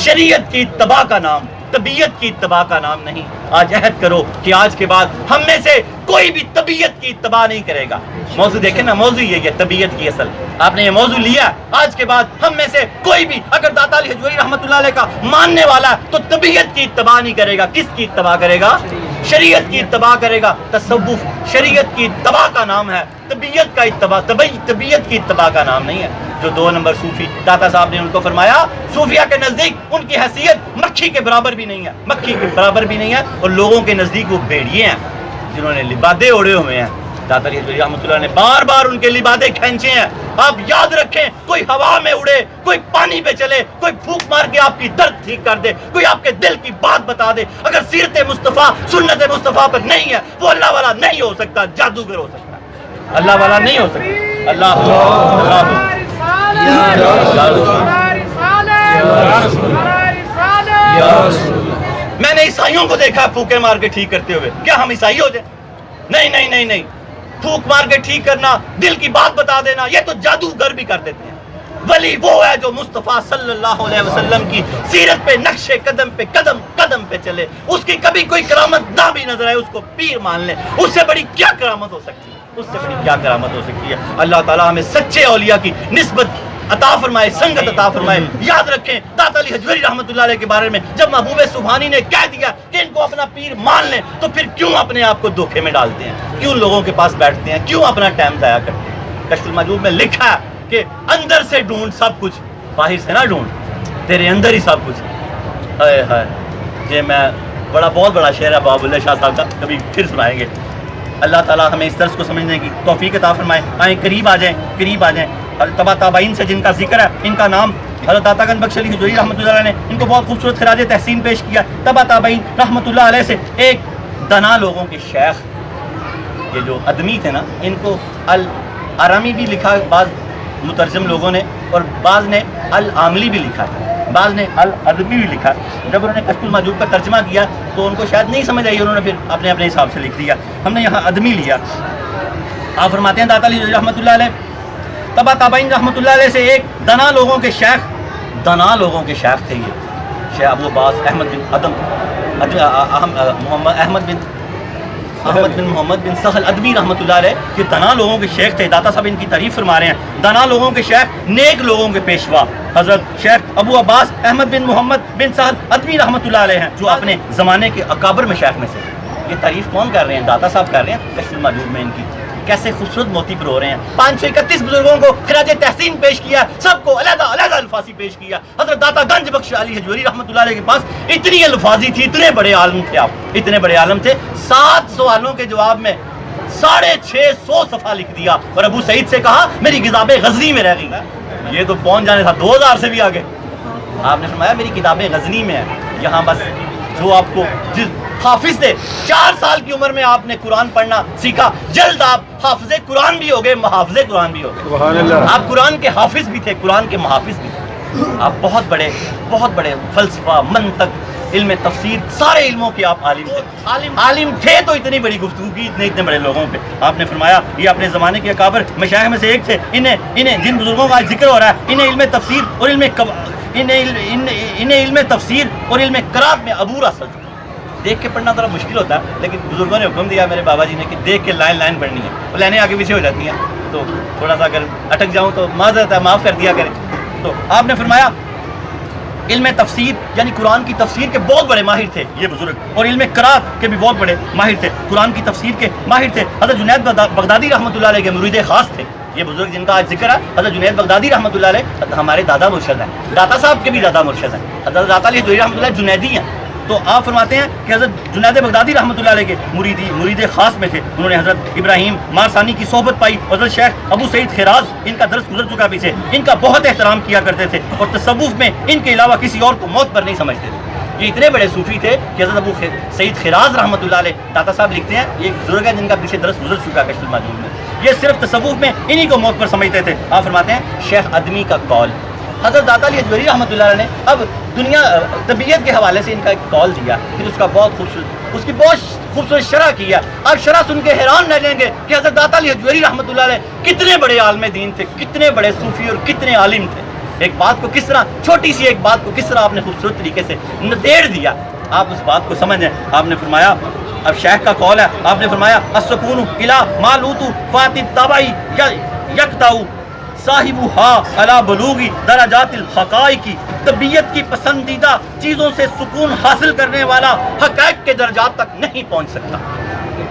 شریعت کی اتباع کا نام, طبیعت کی اتباع کا نام نہیں. آج عہد کرو کہ آج کے بعد ہم میں سے کوئی بھی طبیعت کی اتباع نہیں کرے گا. موضوع دیکھیں نا, موضوع یہ ہے طبیعت کی اصل. آپ نے یہ موضوع لیا, آج کے بعد ہم میں سے کوئی بھی اگر داتا علی حجویری رحمۃ اللہ علیہ کا ماننے والا ہے تو طبیعت کی اتباع نہیں کرے گا. کس کی اتباع کرے گا؟ شریعت کی اتباع کرے گا. تصوف شریعت کی اتباع کا نام ہے, طبیعت کا اتباع طبیعت کی اتباع کا نام نہیں ہے. جو 2 نمبر صوفی داتا صاحب نے ان کو فرمایا صوفیہ کے نزدیک ان کی حیثیت مکھی کے برابر بھی نہیں ہے, مکھی کے برابر بھی نہیں ہے, اور لوگوں کے نزدیک وہ بھیڑیے ہیں جنہوں نے لبادے اوڑے ہوئے ہیں. داتا علی حجویری رحمۃ اللہ نے بار بار ان کے لبادے کھینچے ہیں. آپ یاد رکھیں, کوئی ہوا میں اڑے, کوئی پانی پہ چلے, کوئی پھونک مار کے آپ کی درد ٹھیک کر دے, کوئی آپ کے دل کی بات بتا دے, اگر سیرت مصطفیٰ سنت مصطفیٰ پر نہیں ہے وہ اللہ والا نہیں ہو سکتا, جادوگر ہو سکتا ہے, اللہ والا نہیں ہو سکتا. اللہ میں نے عیسائیوں کو دیکھا پھوکے مار کے ٹھیک کرتے ہوئے. کیا ہم عیسائی ہو جائیں؟ نہیں نہیں نہیں نہیں. پھونک مار کے ٹھیک کرنا, دل کی بات بتا دینا, یہ تو جادوگر بھی کر دیتے ہیں. ولی وہ ہے جو مصطفیٰ صلی اللہ علیہ وسلم کی سیرت پہ نقش قدم پہ قدم قدم پہ چلے. اس کی کبھی کوئی کرامت نہ بھی نظر آئے اس کو پیر مان لیں. اس سے بڑی کیا کرامت ہو سکتی ہے؟ اس سے بڑی کیا کرامت ہو سکتی ہے؟ اللہ تعالیٰ ہمیں سچے اولیاء کی نسبت عطا فرمائے, سنگت عطا فرمائے. یاد رکھیں داتا علی حجویری رحمۃ اللہ علیہ کے بارے میں جب محبوب سبحانی نے کہہ دیا کہ ان کو اپنا پیر مان لیں تو پھر کیوں اپنے آپ کو دھوکے میں ڈالتے ہیں, کیوں لوگوں کے پاس بیٹھتے ہیں, کیوں اپنا ٹائم ضائع کرتے ہیں؟ کشف المحجوب میں لکھا ہے کہ اندر سے ڈھونڈ سب کچھ, باہر سے نہ ڈھونڈ, تیرے اندر ہی سب کچھ. ہائے ہائے, یہ میں بہت بڑا شعر ہے باب اللہ شاہ صاحب کا, کبھی پھر سنائیں گے. اللہ تعالیٰ ہمیں اس درس کو سمجھنے کی توفیق عطا فرمائے. آئیں قریب آ جائیں, قریب آ جائیں. تبع تابعین سے جن کا ذکر ہے, ان کا نام حضرت داتا گنج بخش علی حجویری رحمۃ اللہ علیہ نے ان کو بہت خوبصورت خراج تحسین پیش کیا. تبع تابعین رحمۃ اللہ علیہ سے ایک دنا لوگوں کے شیخ, یہ جو ادمی تھے نا, ان کو آرامی بھی لکھا بعض مترجم لوگوں نے، اور بعض نے العاملی بھی لکھا ہے، بعض نے الادبی بھی لکھا. جب انہوں نے کشف المحجوب کا ترجمہ کیا تو ان کو شاید نہیں سمجھ آئی، انہوں نے پھر اپنے اپنے حساب سے لکھ دیا. ہم نے یہاں ادمی لیا. آپ فرماتے ہیں داتا علی رحمۃ اللہ علیہ تبا تابعین رحمۃ اللہ علیہ سے ایک دنا لوگوں کے شیخ تھے. یہ شیخ ابو عباس احمد بن محمد بن سہل ادمی رحمۃ اللہ علیہ، یہ دنا لوگوں کے شیخ تھے. داتا صاحب ان کی تعریف فرما رہے ہیں، دنا لوگوں کے شیخ، نیک لوگوں کے پیشوا حضرت شیخ ابو عباس احمد بن محمد بن سہل ادمی رحمۃ اللہ علیہ ہیں، جو اپنے زمانے کے اکابر مشائخ میں سے. یہ تعریف کون کر رہے ہیں؟ داتا صاحب کر رہے ہیں. کشف المحجوب میں ان کی کیسے خوبصورت موتی پر ہو رہے ہیں. 531 بزرگوں کو خراج تحسین پیش کیا، سب کو علیحدہ علیحدہ الفاظی پیش کیا. حضرت داتا گنج بخش علی حجوری رحمۃ اللہ علیہ کے پاس اتنی الفاظی تھی، اتنے بڑے عالم تھے آپ، اتنے بڑے عالم تھے. 7 سوالوں کے جواب میں 650 صفحہ لکھ دیا، اور ابو سعید سے کہا میری کتابیں غزنی میں رہ گئی. یہ تو پہنچ جانے تھا 2000 سے بھی آگے. آپ نے فرمایا میری کتابیں غزنی میں ہیں. یہاں بس جو آپ کو جس حافظ تھے، 4 سال کی عمر میں آپ نے قرآن پڑھنا سیکھا، جلد آپ حافظ قرآن بھی ہو گئے، محافظ قرآن بھی ہو گئے. سبحان اللہ. آپ قرآن کے حافظ بھی تھے، قرآن کے محافظ بھی تھے. آپ بہت بڑے فلسفہ، منطق، علم تفسیر، سارے علموں کے آپ عالم تھے. عالم تھے تو اتنی بڑی گفتگو کی اتنے بڑے لوگوں پہ. آپ نے فرمایا یہ اپنے زمانے کے اکابر مشائخ میں سے ایک تھے. انہیں جن بزرگوں کا ذکر ہو رہا ہے، انہیں علم تفسیر اور علم قرات میں عبور حاصل. دیکھ کے پڑھنا تھوڑا مشکل ہوتا ہے، لیکن بزرگوں نے حکم دیا میرے بابا جی نے کہ دیکھ کے لائن پڑھنی ہے. وہ لائنیں آگے پیچھے ہو جاتی ہیں تو تھوڑا سا اگر اٹک جاؤں تو معذرت ہے، معاف کر دیا کریں. تو آپ نے فرمایا علم تفسیر یعنی قرآن کی تفسیر کے بہت بڑے ماہر تھے یہ بزرگ، اور علم قرات کے بھی بہت بڑے ماہر تھے. قرآن کی تفسیر کے ماہر تھے. حضرت جنید بغدادی رحمۃ اللہ علیہ کے مرید خاص تھے یہ بزرگ جن کا آج ذکر ہے. حضرت جنید بغدادی رحمۃ اللہ علیہ ہمارے دادا مرشد ہیں، داتا صاحب کے بھی دادا مرشد ہیں. حضرت داتا علی حجوری رحمۃ اللہ جنیدی ہیں. تو آپ فرماتے ہیں کہ حضرت جنید بغدادی رحمۃ اللہ علیہ کے مرید خاص میں تھے. انہوں نے حضرت ابراہیم مارثانی کی صحبت پائی. حضرت شیخ ابو سعید خراز ان کا درس گزر چکا پیچھے، ان کا بہت احترام کیا کرتے تھے، اور تصوف میں ان کے علاوہ کسی اور کو موت پر نہیں سمجھتے تھے. یہ اتنے بڑے صوفی تھے کہ حضرت ابو سعید خراز رحمۃ اللہ علیہ، داتا صاحب لکھتے ہیں یہ ایک بزرگ ہے جن کا پیچھے درس گزر چکا ہے کشف المحجوب میں. یہ صرف تصوف میں انہی کو موت پر سمجھتے تھے. آپ فرماتے ہیں شیخ ادمی کا قول، حضرت داتا علی حجوری رحمۃ اللہ علیہ نے اب دنیا طبیعت کے حوالے سے ان کا ایک قول دیا، پھر اس کی بہت خوبصورت شرح کیا. آپ شرح سن کے حیران رہ جائیں گے کہ حضرت داتا علی حجوری رحمۃ اللہ علیہ کتنے بڑے عالم دین تھے، کتنے بڑے صوفی اور کتنے عالم تھے. ایک بات کو کس طرح، چھوٹی سی ایک بات کو کس طرح آپ نے خوبصورت طریقے سے نتیڑ دیا. آپ اس بات کو سمجھیں. آپ نے فرمایا اب شیخ کا قول ہے، آپ نے فرمایا السکون الی ما لوت فات الطبعی یقطع صاحبها علی بلوغ درجات الحقائق. طبیعت کی پسندیدہ چیزوں سے سکون حاصل کرنے والا حقائق کے درجات تک نہیں پہنچ سکتا.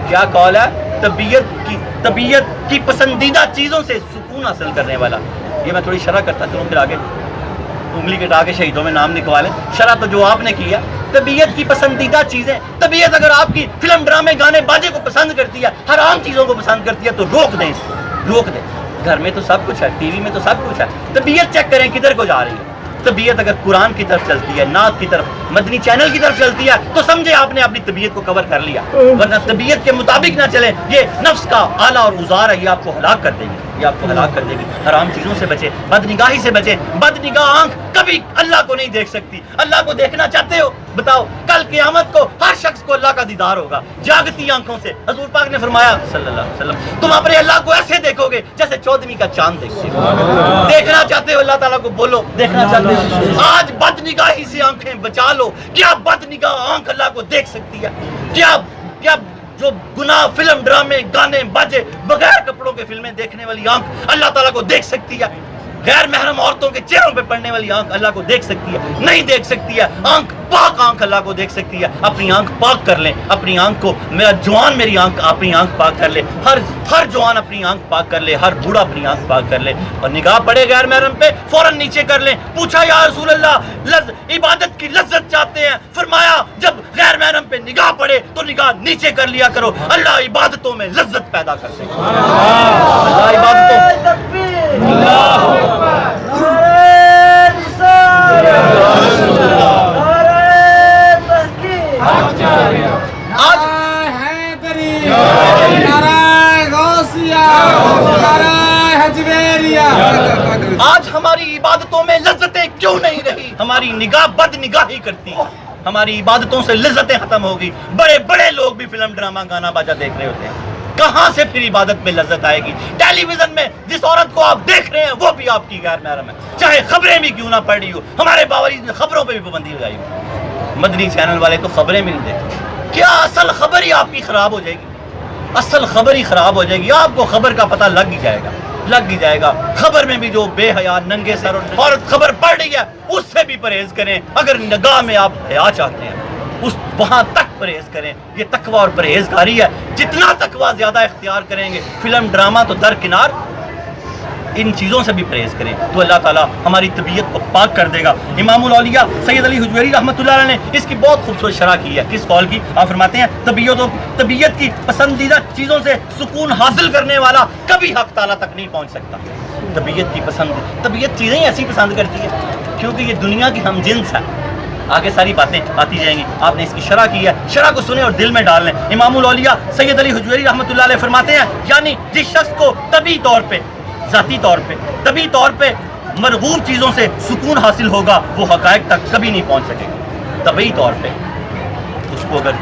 کیا قول ہے؟ طبیعت کی پسندیدہ چیزوں سے سکون حاصل کرنے والا. یہ میں تھوڑی شرح کرتا چلوں، پھر آگے انگلی کٹا کے شہیدوں میں نام نکوالیں. شرح تو جو آپ نے کیا، طبیعت کی پسندیدہ چیزیں. طبیعت اگر آپ کی فلم، ڈرامے، گانے، باجے کو پسند کرتی ہے، حرام چیزوں کو پسند کرتی ہے تو روک دیں اس کو، روک دیں. گھر میں تو سب کچھ ہے، ٹی وی میں تو سب کچھ ہے. طبیعت چیک کریں کدھر کو جا رہی ہے. طبیعت اگر قرآن کی طرف چلتی ہے، نعت کی طرف، مدنی چینل کی طرف چلتی ہے تو سمجھے آپ نے اپنی طبیعت کو کور کر لیا. ورنہ طبیعت کے مطابق نہ چلیں، یہ نفس کا آلہ اور اوزار ہے، یہ آپ کو ہلاک کر دے گی، یہ آپ کو ہلاک کر دے گی. حرام چیزوں سے بچیں، بد نگاہی سے بچیں. بد نگاہ آنکھ کبھی اللہ کو نہیں دیکھ سکتی. اللہ کو دیکھنا چاہتے ہو؟ بتاؤ کل قیامت کو ہر شخص کو اللہ کا دیدار ہوگا جاگتی آنکھوں سے. حضور پاک نے فرمایا صلی اللہ علیہ وسلم تم اپنے اللہ کو ایسے دیکھو گے جیسے 14ویں کا چاند دیکھتے ہو. دیکھنا چاہتے ہو اللہ تعالیٰ کو؟ بولو دیکھنا چاہتے ہو. آج بد نگاہی سے آنکھیں بچا لو. کیا بد نگاہ آنکھ اللہ کو دیکھ سکتی ہے؟ کیا جو گناہ، فلم، ڈرامے، گانے، باجے، بغیر کپڑوں کے فلمیں دیکھنے والی آنکھ اللہ تعالیٰ کو دیکھ سکتی ہے؟ غیر محرم عورتوں کے چہروں پہ پڑنے والی آنکھ اللہ کو دیکھ سکتی ہے؟ نہیں دیکھ سکتی ہے. آنکھ پاک آنکھ اللہ کو دیکھ سکتی ہے. اپنی آنکھ پاک کر لیں. اپنی آنکھ کو، میرا جوان میری آنکھ اپنی آنکھ پاک کر لے. ہر جوان اپنی آنکھ پاک کر لے. ہر بوڑھا اپنی آنکھ پاک کر لے. اور نگاہ پڑے غیر محرم پہ فوراً نیچے کر لیں. پوچھا یا رسول اللہ عبادت کی لذت چاہتے ہیں؟ فرمایا جب غیر محرم پہ نگاہ پڑے تو نگاہ نیچے کر لیا کرو. اللہ عبادتوں میں لذت پیدا کر دے گا. اللہ عبادتوں آج ہماری عبادتوں میں لذتیں کیوں نہیں رہی؟ ہماری نگاہ بد نگاہی کرتی ہے، ہماری عبادتوں سے لذتیں ختم ہو گئی۔ بڑے بڑے لوگ بھی فلم ڈرامہ گانا باجا دیکھ رہے ہوتے ہیں، کہاں سے پھر عبادت میں لذت آئے گی؟ ٹیلی ویژن میں جس عورت کو آپ دیکھ رہے ہیں وہ بھی آپ کی غیر محرم ہے، چاہے خبریں بھی کیوں نہ پڑھ رہی ہو۔ ہمارے باوری نے خبروں پہ بھی پابندی لگائی ہو، مدنی چینل والے تو خبریں بھی نہیں دیکھتے۔ کیا اصل خبر ہی آپ کی خراب ہو جائے گی؟ اصل خبر ہی خراب ہو جائے گی، آپ کو خبر کا پتہ لگ ہی جائے گا، لگ ہی جائے گا۔ خبر میں بھی جو بے حیا ننگے سر عورت خبر پڑھ رہی ہے اس سے بھی پرہیز کریں۔ اگر نگاہ میں آپ حیا چاہتے ہیں وہاں تک پرہیز کریں۔ یہ تقوی اور پرہیزگاری ہے، جتنا تقوی زیادہ اختیار کریں گے، فلم ڈرامہ تو درکنار، ان چیزوں سے بھی پرہیز کریں تو اللہ تعالیٰ ہماری طبیعت کو پاک کر دے گا۔ امام الاولیاء سید علی حجویری رحمۃ اللہ علیہ نے اس کی بہت خوبصورت شرح کی ہے۔ کس قول کی؟ آپ فرماتے ہیں طبیعت کی پسندیدہ چیزوں سے سکون حاصل کرنے والا کبھی حق تعالیٰ تک نہیں پہنچ سکتا۔ طبیعت چیزیں ہی ایسی پسند کرتی ہے کیونکہ یہ دنیا کی ہم جنس ہے۔ آگے ساری باتیں آتی جائیں گی، آپ نے اس کی شرح کی ہے، شرح کو سنیں اور دل میں ڈال لیں۔ امام الاولیاء سید علی حجویری رحمۃ اللہ علیہ فرماتے ہیں یعنی جس شخص کو طبی طور پہ، ذاتی طور پہ، طبی طور پہ مرغوب چیزوں سے سکون حاصل ہوگا وہ حقائق تک کبھی نہیں پہنچ سکے گا۔ طبی طور پہ اس کو اگر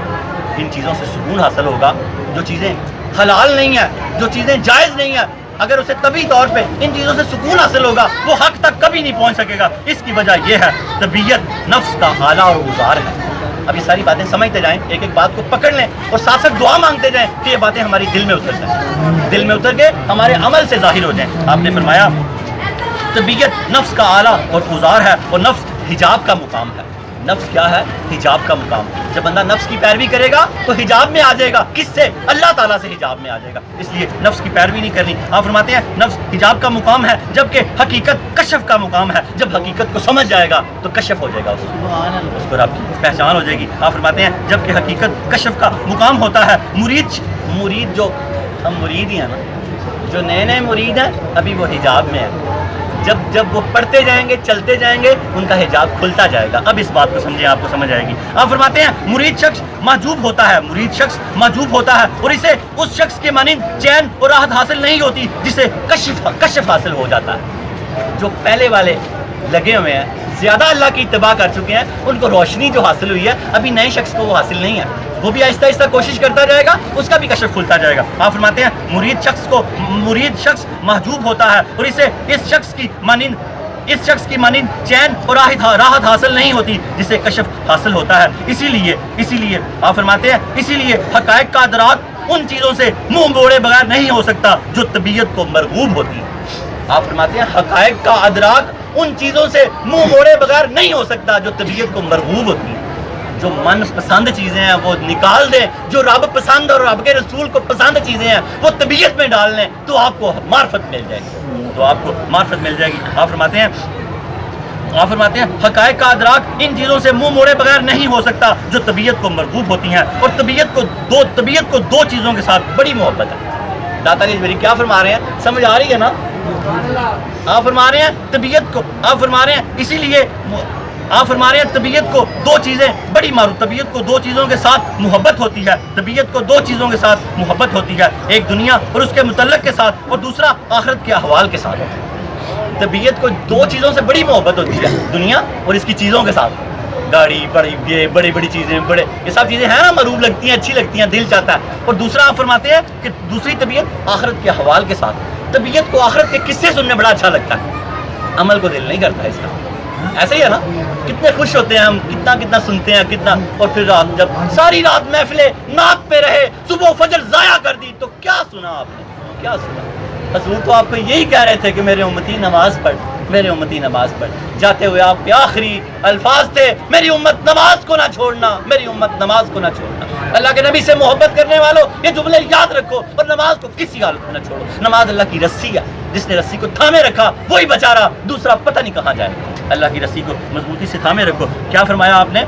ان چیزوں سے سکون حاصل ہوگا، جو چیزیں حلال نہیں ہیں، جو چیزیں جائز نہیں ہیں، اگر اسے طبی طور پہ ان چیزوں سے سکون حاصل ہوگا وہ حق تک کبھی نہیں پہنچ سکے گا۔ اس کی وجہ یہ ہے طبیعت نفس کا آلہ اور گزار ہے۔ اب یہ ساری باتیں سمجھتے جائیں، ایک ایک بات کو پکڑ لیں اور ساتھ ساتھ دعا مانگتے جائیں کہ یہ باتیں ہماری دل میں اتر جائیں، دل میں اتر کے ہمارے عمل سے ظاہر ہو جائیں۔ آپ نے فرمایا طبیعت نفس کا آلہ اور گزار ہے اور نفس حجاب کا مقام ہے۔ نفس کیا ہے؟ حجاب کا مقام۔ جب بندہ نفس کی پیروی کرے گا تو حجاب میں آ جائے گا، کس سے؟ اللہ تعالیٰ سے حجاب میں آ جائے گا۔ اس لیے نفس کی پیروی نہیں کرنی۔ آپ فرماتے ہیں نفس حجاب کا مقام ہے جبکہ حقیقت کشف کا مقام ہے۔ جب حقیقت کو سمجھ جائے گا تو کشف ہو جائے گا، اس کو رب کی پہچان ہو جائے گی۔ آپ فرماتے ہیں جبکہ حقیقت کشف کا مقام ہوتا ہے، مرید جو ہم مرید ہی ہیں نا، جو نئے نئے مرید ہیں ابھی وہ حجاب میں ہیں، جب وہ پڑھتے جائیں گے، چلتے جائیں گے، ان کا حجاب کھلتا جائے گا۔ اب اس بات کو سمجھیں، آپ کو سمجھ آئے گی۔ آپ فرماتے ہیں مرید شخص محجوب ہوتا ہے، مرید شخص محجوب ہوتا ہے اور اسے اس شخص کے مانند چین اور راحت حاصل نہیں ہوتی جسے کشف حاصل ہو جاتا ہے۔ جو پہلے والے لگے ہوئے ہیں، زیادہ اللہ کی اتباع کر چکے ہیں، ان کو روشنی جو حاصل ہوئی ہے ابھی نئے شخص کو وہ حاصل نہیں ہے، وہ بھی آہستہ آہستہ کوشش کرتا جائے گا، اس کا بھی کشف کھلتا جائے گا۔ آپ فرماتے ہیں مرید شخص محجوب ہوتا ہے اور اسے اس شخص کی مانند چین اور راحت حاصل نہیں ہوتی جسے کشف حاصل ہوتا ہے۔ اسی لیے آپ فرماتے ہیں اسی لیے حقائق کا ادراک ان چیزوں سے منہ موڑے بغیر نہیں ہو سکتا جو طبیعت کو مرغوب ہوتی ہے۔ آپ فرماتے ہیں حقائق کا ادراک ان چیزوں سے منہ موڑے بغیر نہیں ہو سکتا جو طبیعت کو مرغوب ہوتی ہے۔ جو من پسند چیزیں ہیں وہ نکال دیں، جو رب پسند اور رب کے رسول کو پسند چیزیں ہیں وہ طبیعت میں ڈال لیں تو آپ کو معرفت مل جائے گی، آپ فرماتے ہیں حقائق کا ادراک ان چیزوں سے منہ موڑے بغیر نہیں ہو سکتا جو طبیعت کو مرغوب ہوتی ہیں، اور طبیعت کو دو چیزوں کے ساتھ بڑی محبت ہے۔ داتا علی میری کیا فرما رہے ہیں؟ سمجھ آ رہی ہے نا؟ آپ فرما رہے ہیں طبیعت کو طبیعت کو دو چیزیں بڑی طبیعت کو دو چیزوں کے ساتھ محبت ہوتی ہے، ایک دنیا اور اس کے متعلق کے ساتھ اور دوسرا آخرت کے احوال کے ساتھ۔ طبیعت کو دو چیزوں سے بڑی محبت ہوتی ہے، دنیا اور اس کی چیزوں کے ساتھ۔ گاڑی، بڑی چیزیں، یہ سب چیزیں ہیں نا، معروف لگتی ہیں، اچھی لگتی ہیں، دل چاہتا ہے۔ اور دوسرا آپ فرماتے ہیں کہ دوسری طبیعت آخرت کے احوال کے ساتھ۔ طبیعت کو آخرت کے قصے سننے بڑا اچھا لگتا ہے، عمل کو دل نہیں کرتا اس کا۔ ایسے ہی ہے نا، کتنے خوش ہوتے ہیں ہم، کتنا سنتے ہیں، اور پھر رات جب ساری رات محفلیں ناک پہ رہے، صبح فجر ضائع کر دی تو کیا سنا آپ نے؟ کیا سنا؟ حضور تو آپ کو یہی کہہ رہے تھے کہ میرے امتی نماز پڑھ۔ جاتے ہوئے آپ کے آخری الفاظ تھے میری امت نماز کو نہ چھوڑنا۔ اللہ کے نبی سے محبت کرنے والوں یہ جملے یاد رکھو، اور نماز کو کسی حالت میں نہ چھوڑو۔ نماز اللہ کی رسی ہے، جس نے رسی کو تھامے رکھا وہی بچا رہا، دوسرا پتہ نہیں کہاں جائے۔ اللہ کی رسی کو مضبوطی سے تھامے رکھو۔ کیا فرمایا آپ نے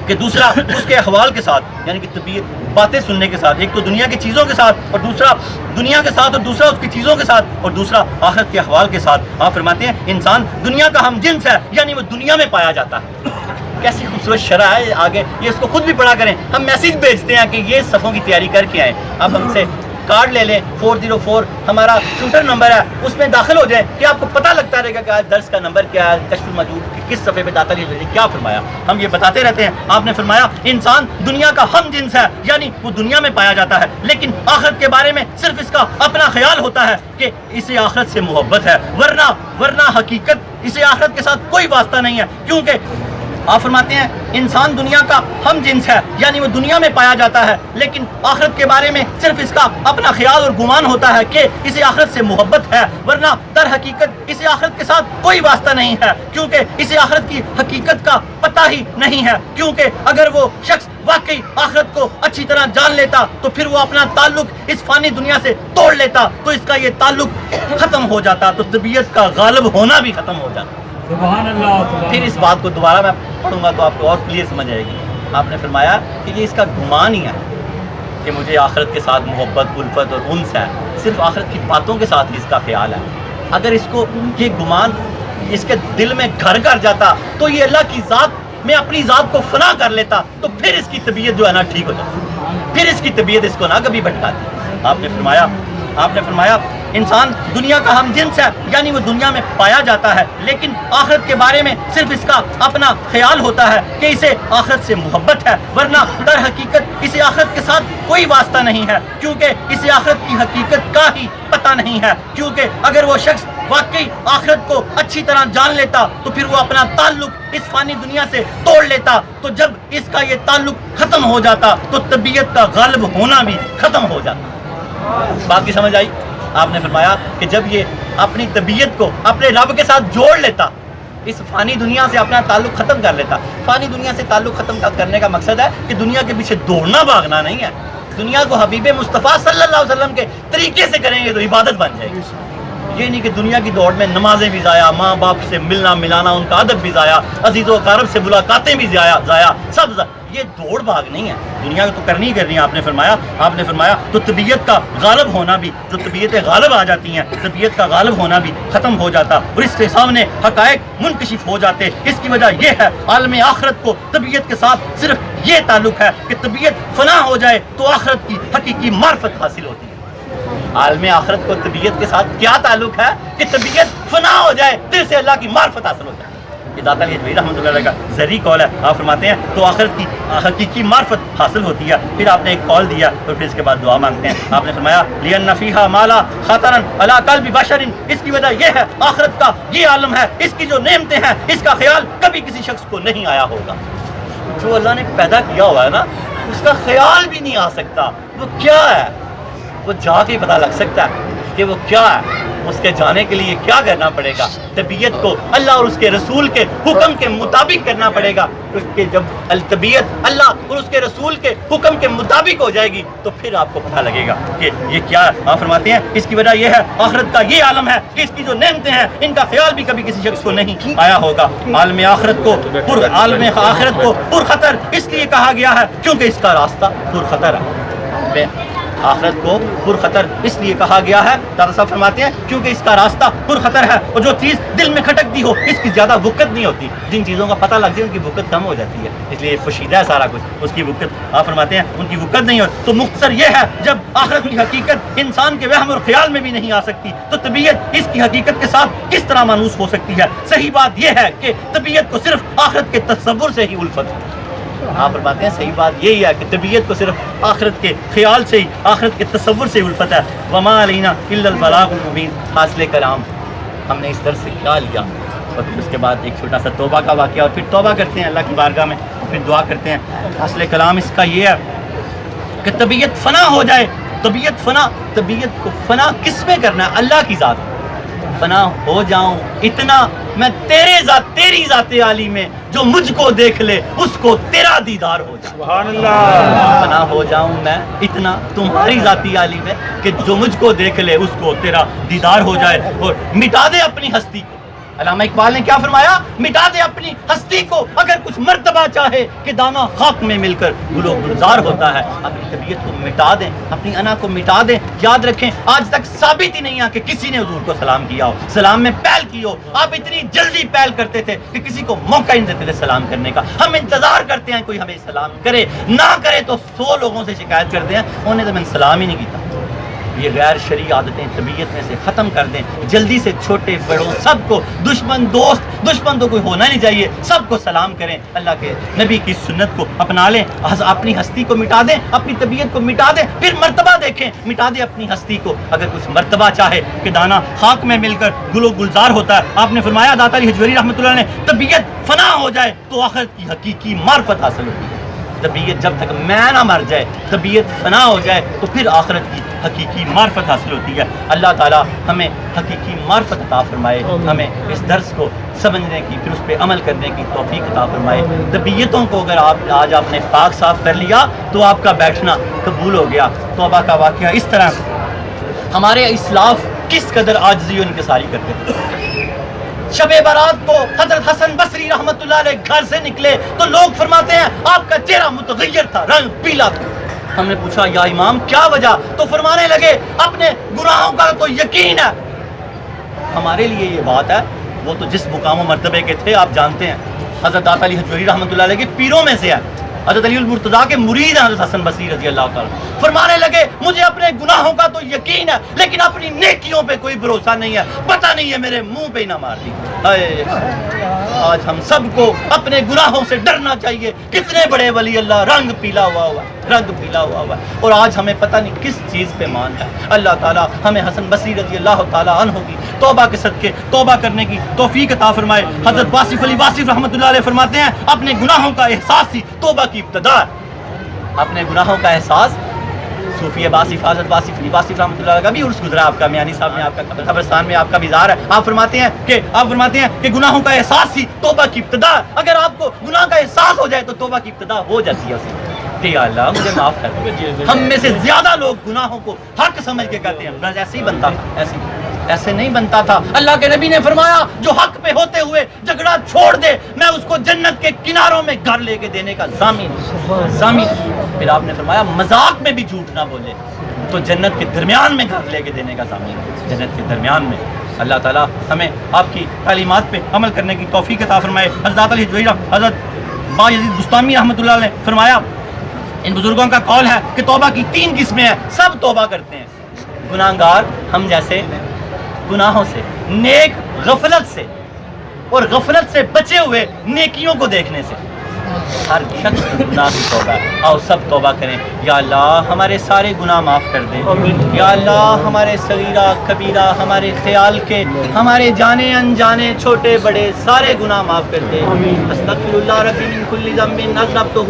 کہ دوسرا اس کے احوال کے ساتھ، یعنی کہ طبیعت باتیں سننے کے ساتھ، ایک تو دنیا کی چیزوں کے ساتھ اور دوسرا اس کی چیزوں کے ساتھ اور دوسرا آخرت کے احوال کے ساتھ۔ آپ فرماتے ہیں انسان دنیا کا ہم جنس ہے، یعنی وہ دنیا میں پایا جاتا ہے۔ کیسی خوبصورت شرح ہے، آگے یہ اس کو خود بھی پڑھا کریں۔ ہم میسیج بھیجتے ہیں کہ یہ صفوں کی تیاری کر کے آئیں، اب ہم سے کارڈ لے لیں 404 ہمارا ٹویٹر نمبر ہے, اس میں داخل ہو جائیں کہ آپ کو پتہ لگتا رہے گا کہ آج درس کا نمبر کیا ہے, کشف محجوب کی کس صفحے پہ داخل ہے, کیا فرمایا. ہم یہ بتاتے رہتے ہیں. آپ نے فرمایا انسان دنیا کا ہم جنس ہے, یعنی وہ دنیا میں پایا جاتا ہے لیکن آخرت کے بارے میں صرف اس کا اپنا خیال ہوتا ہے کہ اسے آخرت سے محبت ہے, ورنہ حقیقت اسے آخرت کے ساتھ کوئی واسطہ نہیں ہے. کیونکہ آپ فرماتے ہیں انسان دنیا کا ہم جنس ہے, یعنی وہ دنیا میں پایا جاتا ہے لیکن آخرت کے بارے میں صرف اس کا اپنا خیال اور گمان ہوتا ہے کہ اسے آخرت سے محبت ہے, ورنہ در حقیقت اسے آخرت کے ساتھ کوئی واسطہ نہیں ہے, کیونکہ اسے آخرت کی حقیقت کا پتہ ہی نہیں ہے. کیونکہ اگر وہ شخص واقعی آخرت کو اچھی طرح جان لیتا تو پھر وہ اپنا تعلق اس فانی دنیا سے توڑ لیتا, تو اس کا یہ تعلق ختم ہو جاتا, تو طبیعت کا غالب ہونا بھی ختم ہو جاتا. سبحان اللہ. پھر اس بات کو دوبارہ میں پڑھوں گا تو آپ کو اور کلیئر سمجھ آئے گی. آپ نے فرمایا کہ یہ اس کا گمان ہی ہے کہ مجھے آخرت کے ساتھ محبت, الفت اور انس ہے, صرف آخرت کی باتوں کے ساتھ اس کا خیال ہے. اگر اس کو یہ گمان اس کے دل میں گھر کر جاتا تو یہ اللہ کی ذات میں اپنی ذات کو فنا کر لیتا, تو پھر اس کی طبیعت جو ہے نا ٹھیک ہو جاتی, پھر اس کی طبیعت اس کو نہ کبھی بھٹکاتی. آپ نے فرمایا انسان دنیا کا ہم جنس ہے, یعنی وہ دنیا میں پایا جاتا ہے لیکن آخرت کے بارے میں صرف اس کا اپنا خیال ہوتا ہے کہ اسے آخرت سے محبت ہے, ورنہ در حقیقت اسے آخرت کے ساتھ کوئی واسطہ نہیں ہے, کیونکہ اسے آخرت کی حقیقت کا ہی پتہ نہیں ہے. کیونکہ اگر وہ شخص واقعی آخرت کو اچھی طرح جان لیتا تو پھر وہ اپنا تعلق اس فانی دنیا سے توڑ لیتا, تو جب اس کا یہ تعلق ختم ہو جاتا تو طبیعت کا غالب ہونا بھی ختم ہو جاتا. بات کی سمجھ آئی؟ آپ نے فرمایا کہ جب یہ اپنی طبیعت کو اپنے رب کے ساتھ جوڑ لیتا, اس فانی دنیا سے اپنا تعلق ختم کر لیتا. فانی دنیا سے تعلق ختم کرنے کا مقصد ہے کہ دنیا کے پیچھے دوڑنا بھاگنا نہیں ہے. دنیا کو حبیب مصطفیٰ صلی اللہ علیہ وسلم کے طریقے سے کریں گے تو عبادت بن جائے گی. یہ نہیں کہ دنیا کی دوڑ میں نمازیں بھی ضائع, ماں باپ سے ملنا ملانا ان کا ادب بھی ضائع, عزیز و اقارب سے ملاقاتیں بھی ضائع, سب ضائع. یہ دوڑ بھاگ نہیں ہے, دنیا تو کرنی ہی کرنی ہے. آپ نے فرمایا تو طبیعت کا غالب ہونا بھی, جو طبیعتیں غالب آ جاتی ہیں, طبیعت کا غالب ہونا بھی ختم ہو جاتا اور اس کے سامنے حقائق منکشف ہو جاتے. اس کی وجہ یہ ہے عالم آخرت کو طبیعت کے ساتھ صرف یہ تعلق ہے کہ طبیعت فنا ہو جائے تو آخرت کی حقیقی معرفت حاصل ہوتی ہے. عالم آخرت کو طبیعت کے ساتھ کیا تعلق ہے کہ طبیعت فنا ہو جائے, دل سے اللہ کی معرفت حاصل ہو جائے. یہ داتا علی رحمۃ اللہ علیہ کا ذری قول ہے. آپ فرماتے ہیں تو آخرت کی حقیقی معرفت حاصل ہوتی ہے. پھر آپ نے ایک قول دیا اور پھر اس کے بعد دعا مانگتے ہیں. آپ نے فرمایا لِأَنَّ فِيهَا مَا لَا خَطَرًا عَلَىٰ قَلْبِ بَشَرٍ. اس کی وجہ یہ ہے آخرت کا یہ عالم ہے, اس کی جو نعمتیں ہیں اس کا خیال کبھی کسی شخص کو نہیں آیا ہوگا. جو اللہ نے پیدا کیا ہوا ہے نا, اس کا خیال بھی نہیں آ سکتا وہ کیا ہے. وہ جا کے پتہ لگ سکتا ہے کہ وہ کیا ہے. اس کے جانے کے لیے کیا کرنا پڑے گا؟ طبیعت کو اللہ اور اس کے رسول کے حکم کے مطابق کرنا پڑے گا. کہ جب طبیعت اللہ اور اس کے رسول کے حکم کے مطابق ہو جائے گی تو پھر آپ کو پتہ لگے گا کہ یہ کیا ہے. آپ فرماتے ہیں اس کی وجہ یہ ہے آخرت کا یہ عالم ہے کہ اس کی جو نعمتیں ہیں ان کا خیال بھی کبھی کسی شخص کو نہیں آیا ہوگا. عالم آخرت کو پرخطر اس لیے کہا گیا ہے کیونکہ اس کا راستہ پرخطر ہے. آخرت کو پرخطر اس لیے کہا گیا ہے, دارا صاحب فرماتے ہیں کیونکہ اس کا راستہ پرخطر ہے اور جو چیز دل میں کھٹکتی ہو اس کی زیادہ وقت نہیں ہوتی. جن چیزوں کا پتہ لگ جائے ان کی وقت کم ہو جاتی ہے, اس لیے پوشیدہ ہے سارا کچھ, اس کی وقت آپ فرماتے ہیں ان کی وقت نہیں ہوتی. تو مختصر یہ ہے جب آخرت کی حقیقت انسان کے وہم اور خیال میں بھی نہیں آ سکتی تو طبیعت اس کی حقیقت کے ساتھ کس طرح مانوس ہو سکتی ہے. صحیح بات یہ ہے کہ طبیعت کو صرف آخرت کے تصور سے ہی الفت ہے. آپ فرماتے ہیں صحیح بات یہی ہے کہ طبیعت کو صرف آخرت کے خیال سے ہی, آخرت کے تصور سے الفت ہے. وما علینا الا البلاغ المبین. حاصل کلام ہم نے اس طرح سے کیا لیا. اور پھر اس کے بعد ایک چھوٹا سا توبہ کا واقعہ, اور پھر توبہ کرتے ہیں اللہ کی بارگاہ میں, پھر دعا کرتے ہیں. حاصل کلام اس کا یہ ہے کہ طبیعت فنا ہو جائے. طبیعت کو فنا کس میں کرنا ہے؟ اللہ کی ذات. فنا ہو جاؤں اتنا میں تیری ذات عالی میں, جو مجھ کو دیکھ لے اس کو تیرا دیدار ہو جائے. سبحان اللہ. فنا ہو جاؤں میں اتنا تمہاری ذاتی عالی میں کہ جو مجھ کو دیکھ لے اس کو تیرا دیدار ہو جائے, اور مٹا دے اپنی ہستی کو. علامہ اقبال نے کیا فرمایا؟ مٹا دے اپنی ہستی کو, اگر کچھ مرتبہ چاہے کہ دانا خاک میں مل کر گلو گلزار ہوتا ہے. اپنی طبیعت کو مٹا دیں, اپنی انا کو مٹا دیں. یاد رکھیں آج تک ثابت ہی نہیں ہے کہ کسی نے حضور کو سلام کیا ہو, سلام میں پہل کی ہو. آپ اتنی جلدی پہل کرتے تھے کہ کسی کو موقع ہی نہیں دیتے تھے سلام کرنے کا. ہم انتظار کرتے ہیں کوئی ہمیں سلام کرے, نہ کرے تو 100 لوگوں سے شکایت کرتے ہیں انہیں تو میں نے سلام ہی نہیں کیتا. یہ غیر شرعی عادتیں طبیعت میں سے ختم کر دیں، جلدی سے چھوٹے بڑوں سب کو، دشمن دوست، دشمن تو کوئی ہونا نہیں چاہیے، سب کو سلام کریں، اللہ کے نبی کی سنت کو اپنا لیں، اپنی ہستی کو مٹا دیں، اپنی طبیعت کو مٹا دیں، پھر مرتبہ دیکھیں، مٹا دیں اپنی ہستی کو۔ اگر کچھ مرتبہ چاہے کہ دانا خاک میں مل کر گل و گلزار ہوتا ہے، آپ نے فرمایا داتا علی حجویری رحمۃ اللہ نے، طبیعت فنا ہو جائے تو آخرت کی حقیقی معرفت حاصل ہوتی ہے۔ طبیعت جب تک میں نہ مر جائے، طبیعت فنا ہو جائے تو پھر آخرت کی حقیقی معرفت حاصل ہوتی ہے۔ اللہ تعالیٰ ہمیں حقیقی معرفت عطا فرمائے، ہمیں اس درس کو سمجھنے کی، پھر اس پہ عمل کرنے کی توفیق عطا فرمائے۔ طبیعتوں کو اگر آج نے پاک صاف کر لیا تو آپ کا بیٹھنا قبول ہو گیا۔ توبہ کا واقعہ اس طرح، ہمارے اسلاف کس قدر عاجزی و انکساری کرتے تھے۔ شب برات کو حضرت حسن بصری رحمۃ اللہ علیہ گھر سے نکلے تو لوگ فرماتے ہیں آپ کا چہرہ متغیر تھا، رنگ پیلا تھا۔ ہم نے پوچھا یا امام کیا وجہ؟ تو فرمانے لگے اپنے گناہوں کا تو یقین ہے۔ ہمارے لیے یہ بات ہے، وہ تو جس مقام و مرتبے کے تھے آپ جانتے ہیں، حضرت داتا علی حجویری رحمۃ اللہ علیہ کے پیروں میں سے ہے، حضرت علی المرتضیٰ کے مرید ہیں حضرت حسن بصری رضی اللہ تعالیٰ۔ فرمانے لگے مجھے اپنے گناہوں کا تو یقین ہے لیکن اپنی نیکیوں پہ کوئی بھروسہ نہیں ہے، پتہ نہیں ہے میرے منہ پہ ہی نہ مار دی۔ آج ہم سب کو اپنے گناہوں سے ڈرنا چاہیے۔ کتنے بڑے ولی اللہ، رنگ پیلا ہوا ہوا ہے، رنگ پیلا ہوا ہوا ہے، اور آج ہمیں پتہ نہیں کس چیز پہ مان ہے۔ اللہ تعالیٰ ہمیں حسن بصری رضی اللہ تعالیٰ عنہ کی توبہ کے صدقے توبہ کرنے کی توفیق عطا فرمائے۔ حضرت واصف علی واصف رحمۃ اللہ علیہ فرماتے ہیں اپنے گناہوں کا احساس ہی توبہ کی ابتدا ہے۔ اپنے گناہوں کا احساس، صوفی واصف حضرت واصف علی واصف رحمۃ اللہ علیہ کا بھی عرس گزرا، آپ کا میانی صاحب میں، آپ کا قبرستان میں آپ کا مزار ہے۔ آپ فرماتے ہیں کہ گناہوں کا احساس ہی توبہ کی ابتدا ہے۔ اگر آپ کو گناہ کا احساس ہو جائے تو توبہ کی ابتدا ہو جاتی ہے اسے کہ یا اللہ مجھے معاف کر دے۔ ہم میں سے زیادہ لوگ گناہوں کو حق سمجھ کے کہتے ہیں، بس ایسے ہی بنتا تھا، ایسے نہیں بنتا تھا۔ اللہ کے نبی نے فرمایا جو حق پہ ہوتے ہوئے جھگڑا چھوڑ دے میں اس کو جنت کے کناروں میں گھر لے کے دینے کا ضامن۔ پھر آپ نے فرمایا مذاق میں بھی جھوٹ نہ بولے تو جنت کے درمیان میں گھر لے کے دینے کا ضامن، جنت کے درمیان میں۔ اللہ تعالیٰ ہمیں آپ کی تعلیمات پہ عمل کرنے کی توفیق عطا فرمائے۔ حضرت علی حجویری حضرت با یزید بستامی رحمۃ اللہ علیہ فرمایا ان بزرگوں کا قول ہے کہ توبہ کی 3 قسمیں ہیں، سب توبہ کرتے ہیں۔ گناہگار ہم جیسے گناہوں سے، نیک غفلت سے، اور غفلت سے بچے ہوئے نیکیوں کو دیکھنے سے۔ ہر شخص گناہ کی توبہ ہے، آؤ سب توبہ کریں۔ یا اللہ ہمارے سارے گناہ معاف کر دے، یا اللہ ہمارے صغیرہ کبیرہ، ہمارے خیال کے، ہمارے جانے انجانے، چھوٹے بڑے سارے گناہ معاف کر دے۔ استغفر اللہ ربی من کل ذنب اذنبتہ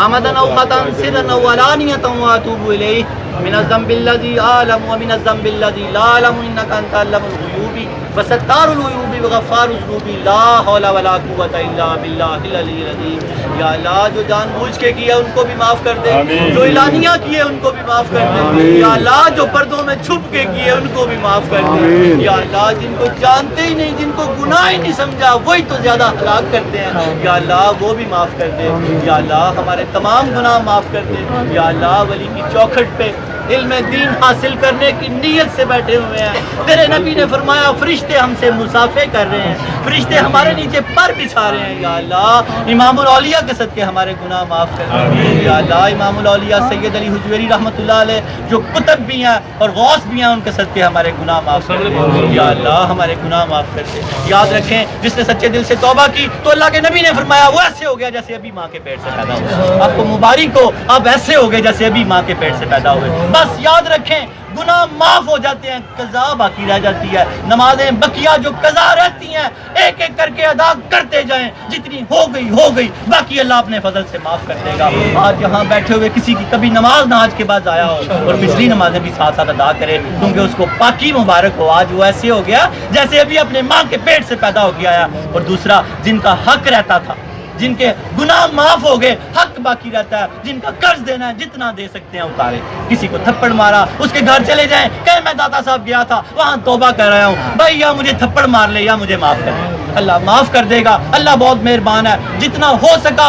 عمدا او خطأ سرا او علانیۃ واتوب الیہ من الذنب الذی اعلم ومن الذنب الذی لا اعلم انک انت علام الغیوب وستار العیوب وغفار الذنوب لا حول ولا قوۃ الا باللہ العلی العظیم۔ یا اللہ جو جان بوجھ کے کیے ان کو بھی معاف کر دے، جو اعلانیہ کیے ان کو بھی معاف کر دے، یا اللہ جو پردوں میں چھپ کے کیے ان کو بھی معاف کر دے، یا اللہ جن کو جانتے ہی نہیں، جن کو گناہ ہی نہیں سمجھا وہی تو زیادہ ہلاک کرتے ہیں، یا اللہ وہ بھی معاف کر دے، یا اللہ ہمارے تمام گناہ معاف کر دے۔ یا اللہ ولی کی چوکھٹ پہ علم دین حاصل کرنے کی نیت سے بیٹھے ہوئے ہیں، تیرے نبی نے فرمایا فرشتے ہم سے مسافے کر رہے ہیں، فرشتے ہمارے نیچے پر بچھا رہے ہیں۔ یا اللہ امام الاولیاء کے صدقے ہمارے گناہ معاف کر دے۔ یا اللہ امام الاولیاء سید علی حجویری رحمۃ اللہ علیہ جو کتب بھی ہیں اور غوث بھی ہیں، ان کے صدقے ہمارے گناہ معاف کر دے۔ یا اللہ ہمارے گناہ معاف کر دے۔ یاد رکھیں جس نے سچے دل سے توبہ کی تو اللہ کے نبی نے فرمایا وہ ایسے ہو گیا جیسے ابھی ماں کے پیٹ سے پیدا ہوئے۔ آپ کو مبارک ہو، آپ ایسے ہو گئے جیسے ابھی ماں کے پیٹ سے پیدا ہوئے۔ بس یاد رکھیں گناہ معاف ہو جاتے ہیں، قضا باقی رہ جاتی ہے۔ نمازیں بقیہ جو قضا رہتی ہیں ایک ایک کر کے ادا کرتے جائیں، جتنی ہو گئی باقی اللہ اپنے فضل سے معاف کر دے گا۔ آج یہاں بیٹھے ہوئے کسی کی کبھی نماز نہ آج کے بعد آیا ہو اور پچھلی نمازیں بھی ساتھ ساتھ ادا کرے، کیونکہ اس کو پاکی مبارک ہو۔ آج وہ ایسے ہو گیا جیسے ابھی اپنے ماں کے پیٹ سے پیدا ہو گیا ہے۔ اور دوسرا جن کا حق رہتا تھا، جن کے گناہ معاف ہو گئے، حق باقی رہتا ہے، جن کا قرض دینا ہے جتنا دے سکتے ہیں اتارے۔ کسی کو تھپڑ مارا اس کے گھر چلے جائیں، کہ میں داتا صاحب گیا تھا وہاں توبہ کر رہا ہوں، بھائی یا مجھے تھپڑ مار لے یا مجھے معاف کر دے۔ اللہ معاف کر دے گا. اللہ بہت مہربان ہے, جتنا ہو سکا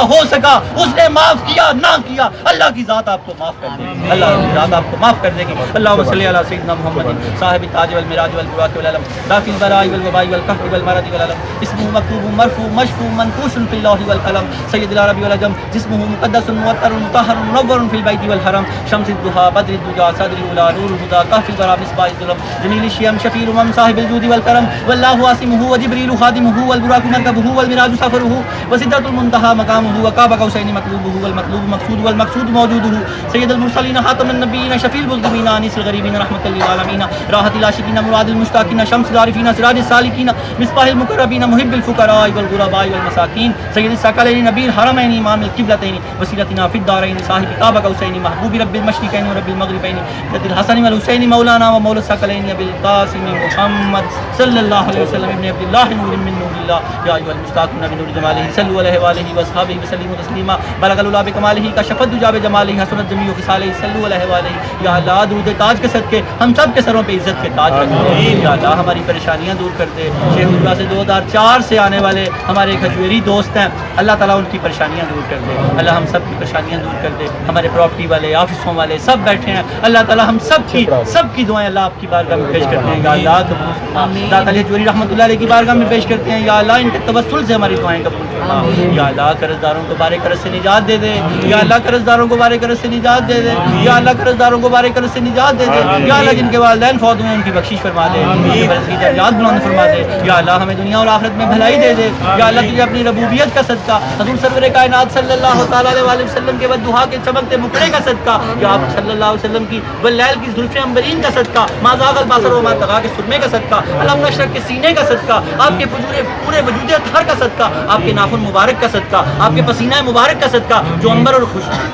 اس نے معاف کیا, نہ کیا اللہ کی ذات آپ کو معاف کر دے گی, اللہ کی ذات آپ کو معاف کر دے گی. اللہم صلی علی سیدنا محمد صاحب التاج والمراج والبراق والعلم دافع البراء والوباء والقحط والمرض والعلم اسمه مكتوب مرفوع مشفوع منقوش في اللوح والقلم سید العرب والعجم جسمه مقدس موتر مطهر منور في البيت والحرم شمس الضحى بدر الدجى صدر الأولى نور الهدى كهف البراء مصباح الظلم جميل الشيم شفيع الأمم صاحب الجود والكرم والله عاصمه وجبريل خادمه والبراق مركبه والمراج سفره وسدرة المنتهى مقامه وقاب قوسين مطلوبه والمطلوب مقصود والمقصود موجوده سید المرسلین خاتم النبیین شفیع المذنبین انیس الغریبین رحمۃ للعالمین راحت العاشقین مراد المشتاقین شمس العارفین سراج السالکین مصباح المقربین محب الفقراء والغرباء والمساکین سید الثقلین نبی الحرمین امام القبلتین وسیلتنا فی الدارین صاحب قاب قوسین محبوب رب المشرقین ورب المغربین حضرت الحسن والحسین مولانا ومولا الثقلین ابی القاسم محمد صلی اللہ علیہ وسلم ابن عبد اللہ نور من نور اللہ یا ایھا المشتاقون بنور جمالہ صلوا علیہ وآلہ واصحابہ وسلموا تسلیما بلغ العلا بکمالہ کشف الدجى بجمالہ حسنت جمیع خصالہ صلوا علیہ وآلہ. یا اللہ درود تاج کے صدقے ہم سب کے سروں پہ عزت کے تاج رکھ دے. یا اللہ ہماری پریشانیاں دور کر دے. شیخ اللہ سے 2004 سے آنے والے ہمارے کھجویری دوست ہیں, اللہ تعالیٰ ان کی پریشانیاں دور کر دے. اللہ ہم سب کی پریشانیاں دور کر دے. ہمارے پراپرٹی والے آفسوں والے سب بیٹھے ہیں, اللہ تعالیٰ ہم سب کی دعائیں اللہ آپ کی بارگاہ میں پیش کرتے ہیں. یا اللہ داتا حجوری رحمۃ اللہ علیہ کی بارگاہ میں پیش کرتے ہیں. یا اللہ ان کے توسل سے ہماری دعائیں قبول فرما. یا اللہ قرض داروں کو بارے قرض سے نجات دے دے. یا اللہ قرض داروں کو بارے قرض سے نجات دے دے. یا اللہ قرض داروں کو بارے قرض سے نجات دے دے. یا اللہ جن کے والدین فوت ہوئے ان کی بخشش فرما دے, ان کی درجات بلند فرما دے. یا اللہ ہمیں دنیا اور آخرت میں بھلائی دے دے. یا اللہ تجھے اپنی ربوبیت کا صدقہ, حضور سرور کائنات صلی اللہ تعالیٰ علیہ وسلم کے بددعا کے چمکتے مکڑے کا صدقہ, یا آپ صلی اللہ علیہ وسلم کی واللیل کی زلف عنبرین کا صدقہ, ما زاغ البصر وما طغى کے سرمے کا صدقہ, علم نشرق کے سینے کا صدقہ, آپ کے پورے وجود اطہر کا صدقہ, آپ کے ناخن مبارک کا صدقہ, آپ کے پسینہ مبارک کا صدقہ جو عنبر اور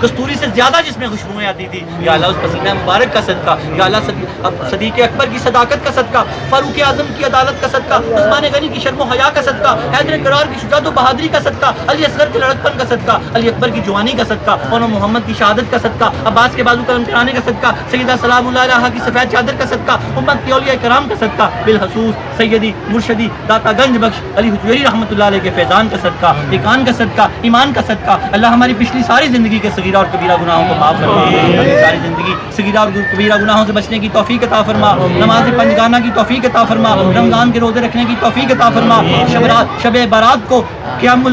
کستوری سے زیادہ جس میں خوشبوئیں آتی تھی. یا اللہ اس پسینہ مبارک کا صدقہ. یا اللہ صدیق اکبر کی صداقت کا صدقہ, فاروق اعظم کی عدالت کا صدقہ, عثمان غنی کی شرم و حیا کا صدقہ, حیدر کرار کی شجاعت و بہادری کا صدقہ, علی اصغر کے لڑکپن کا صدقہ, علی اکبر کی جوانی کا صدقہ, اور محمد کی شہادت کا صدقہ, عباس کے بازو قلم چلانے کا صدقہ, سیدہ سلام اللہ علیہا کی سفید چادر کا صدقہ, امت کے اولیاء کرام کا صدقہ, بالخصوص سیدی مرشدی داتا گنج بخش علی حجویری رحمۃ اللہ علیہ کے فیضان کا صدقہ, ایقان کا صدقہ, ایمان کا صدقہ. اللہ ہماری پچھلی ساری زندگی کے صغیرہ اور کبیرہ گناہوں کو معاف فرما. ساری زندگی صغیرہ اور کبیرہ گناہوں سے بچنے کی توفیق عطا فرما. نماز پنجگانہ کی توفیق عطا فرما. رمضان کے روزے رکھنے کی توفیق عطا فرما. شب برات کو قیام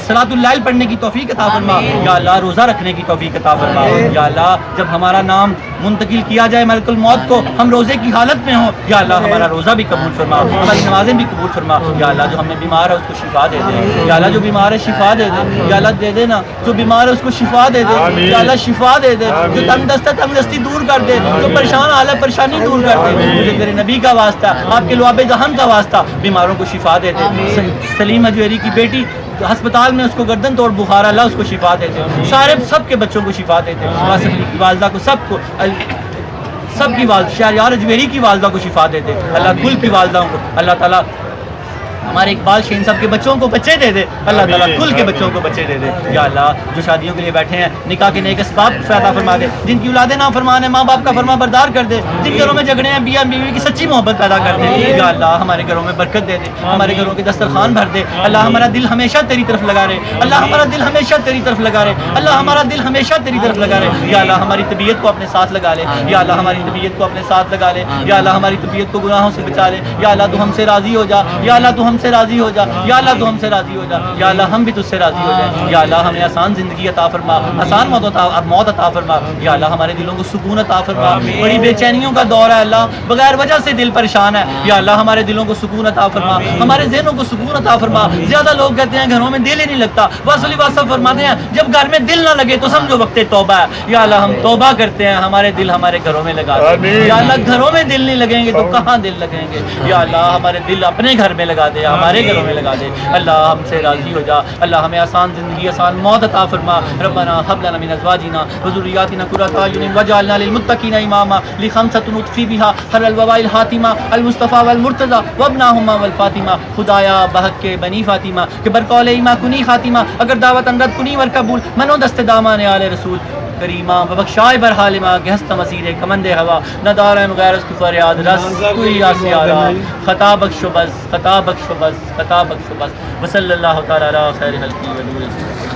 صلاۃ اللیل پڑھنے کی توفیق عطا فرما. یا اللہ روزہ رکھنے کی توفیق عطا فرما. یا اللہ جب ہمارا نام منتقل کیا جائے ملک الموت کو, ہم روزے کی حالت میں ہوں, یا اللہ ہمارا روزہ بھی قبول فرما, ہماری نمازیں بھی قبول فرما. یا اللہ جو ہمیں بیمار ہے اس کو شفا دے دے. یا اللہ جو بیمار ہے شفا دے دے. یا اللہ دے دے نا جو بیمار ہے اس کو شفا دے دے. یا اللہ شفا دے دے. جو تنگ دست ہے تنگ دستی دور کر دے. جو پریشان حال ہے پریشانی دور کر دے. مجھے تیرے نبی کا واسطہ, آپ کے لعاب جہان کا واسطہ, بیماروں کو شفا دے دے. سلیم حجویری کی بیٹی ہسپتال میں اس کو گردن توڑ بخار, اللہ اس کو شفا دے دے. سارے سب کے بچوں کو شفا دے دے. واسف علی کی والدہ کو سب کی والدہ شہریار حجویری کی والدہ کو شفا دے دے. اللہ کل کی والدہ کو اللہ تعالیٰ ہمارے اقبال شہین صاحب کے بچوں کو بچے دے دے. اللہ تعالیٰ کل کے بچوں کو بچے دے دے. یا اللہ جو شادیوں کے لیے بیٹھے ہیں نکاح کے نیک اسباب عطا فرما دے. جن کی اولادیں نافرمان ہیں ماں باپ کا فرما بردار کر دے. جن گھروں میں جھگڑے ہیں میاں بیوی کی سچی محبت پیدا کر دے. یا اللہ ہمارے گھروں میں برکت دے دے. ہمارے گھروں کے دسترخوان بھر دے. اللہ ہمارا دل ہمیشہ تیری طرف لگا رہے. اللہ ہمارا دل ہمیشہ تیری طرف لگا رہے. اللہ ہمارا دل ہمیشہ تیری طرف لگا رہے. یا اللہ ہماری طبیعت کو اپنے ساتھ لگا لے. یا اللہ ہماری طبیعت کو اپنے ساتھ لگا لے. یا اللہ ہماری طبیعت کو گناہوں سے بچا لے. یا اللہ تو ہم سے راضی ہو جا. یا اللہ تو ہم سے راضی ہو جا. یا اللہ تو ہم سے راضی ہو جا. یا اللہ ہم بھی تجھ سے راضی ہو جائیں. یا اللہ ہمیں آسان زندگی عطا فرما, آسان موت عطا فرما. یا اللہ ہمارے دلوں کو سکون عطا فرما. بڑی بے چینیوں کا دور ہے اللہ, بغیر وجہ سے دل پریشان ہے. یا اللہ ہمارے دلوں کو سکون عطا فرما, ہمارے ذہنوں کو سکون عطا فرما. زیادہ لوگ کہتے ہیں گھروں میں دل ہی نہیں لگتا. وصلی واسف فرماتے ہیں جب گھر میں دل نہ لگے تو سمجھو وقت توبہ ہے. یا اللہ ہم توبہ کرتے ہیں, ہمارے دل ہمارے گھروں میں لگا دے. یا اللہ گھروں میں دل نہیں لگیں گے تو کہاں دل لگیں گے. یا اللہ ہمارے دل اپنے گھر میں لگا دے, ہمارے گھروں میں لگا دے. اللہ ہم سے راضی ہو جا. اللہ ہمیں آسان زندگی آسان موت عطا فرما. ربنا هب لنا من ازواجنا وذرياتنا قرة اعين واجعلنا للمتقين اماما. لخمسة نطفي بها خر الوباء الحاتمة المصطفى والمرتضى وابناهما والفاطمة. خدایا بحق کے بنی فاطمہ کہ برقول ایما کنی خاتمہ, اگر دعوت اندر کنی ور قبول منو دست دامان آل رسول. کریمہ ببخشائے برحالمہ کہ ہست مسیر کمند ہوا نہ دارم غیر است فریاد رس تو ہی آسیارا خطا بخش و بس خطا بخش و بس خطا بخش و بس وصلی اللہ تعالی علی خیر خلقی و نور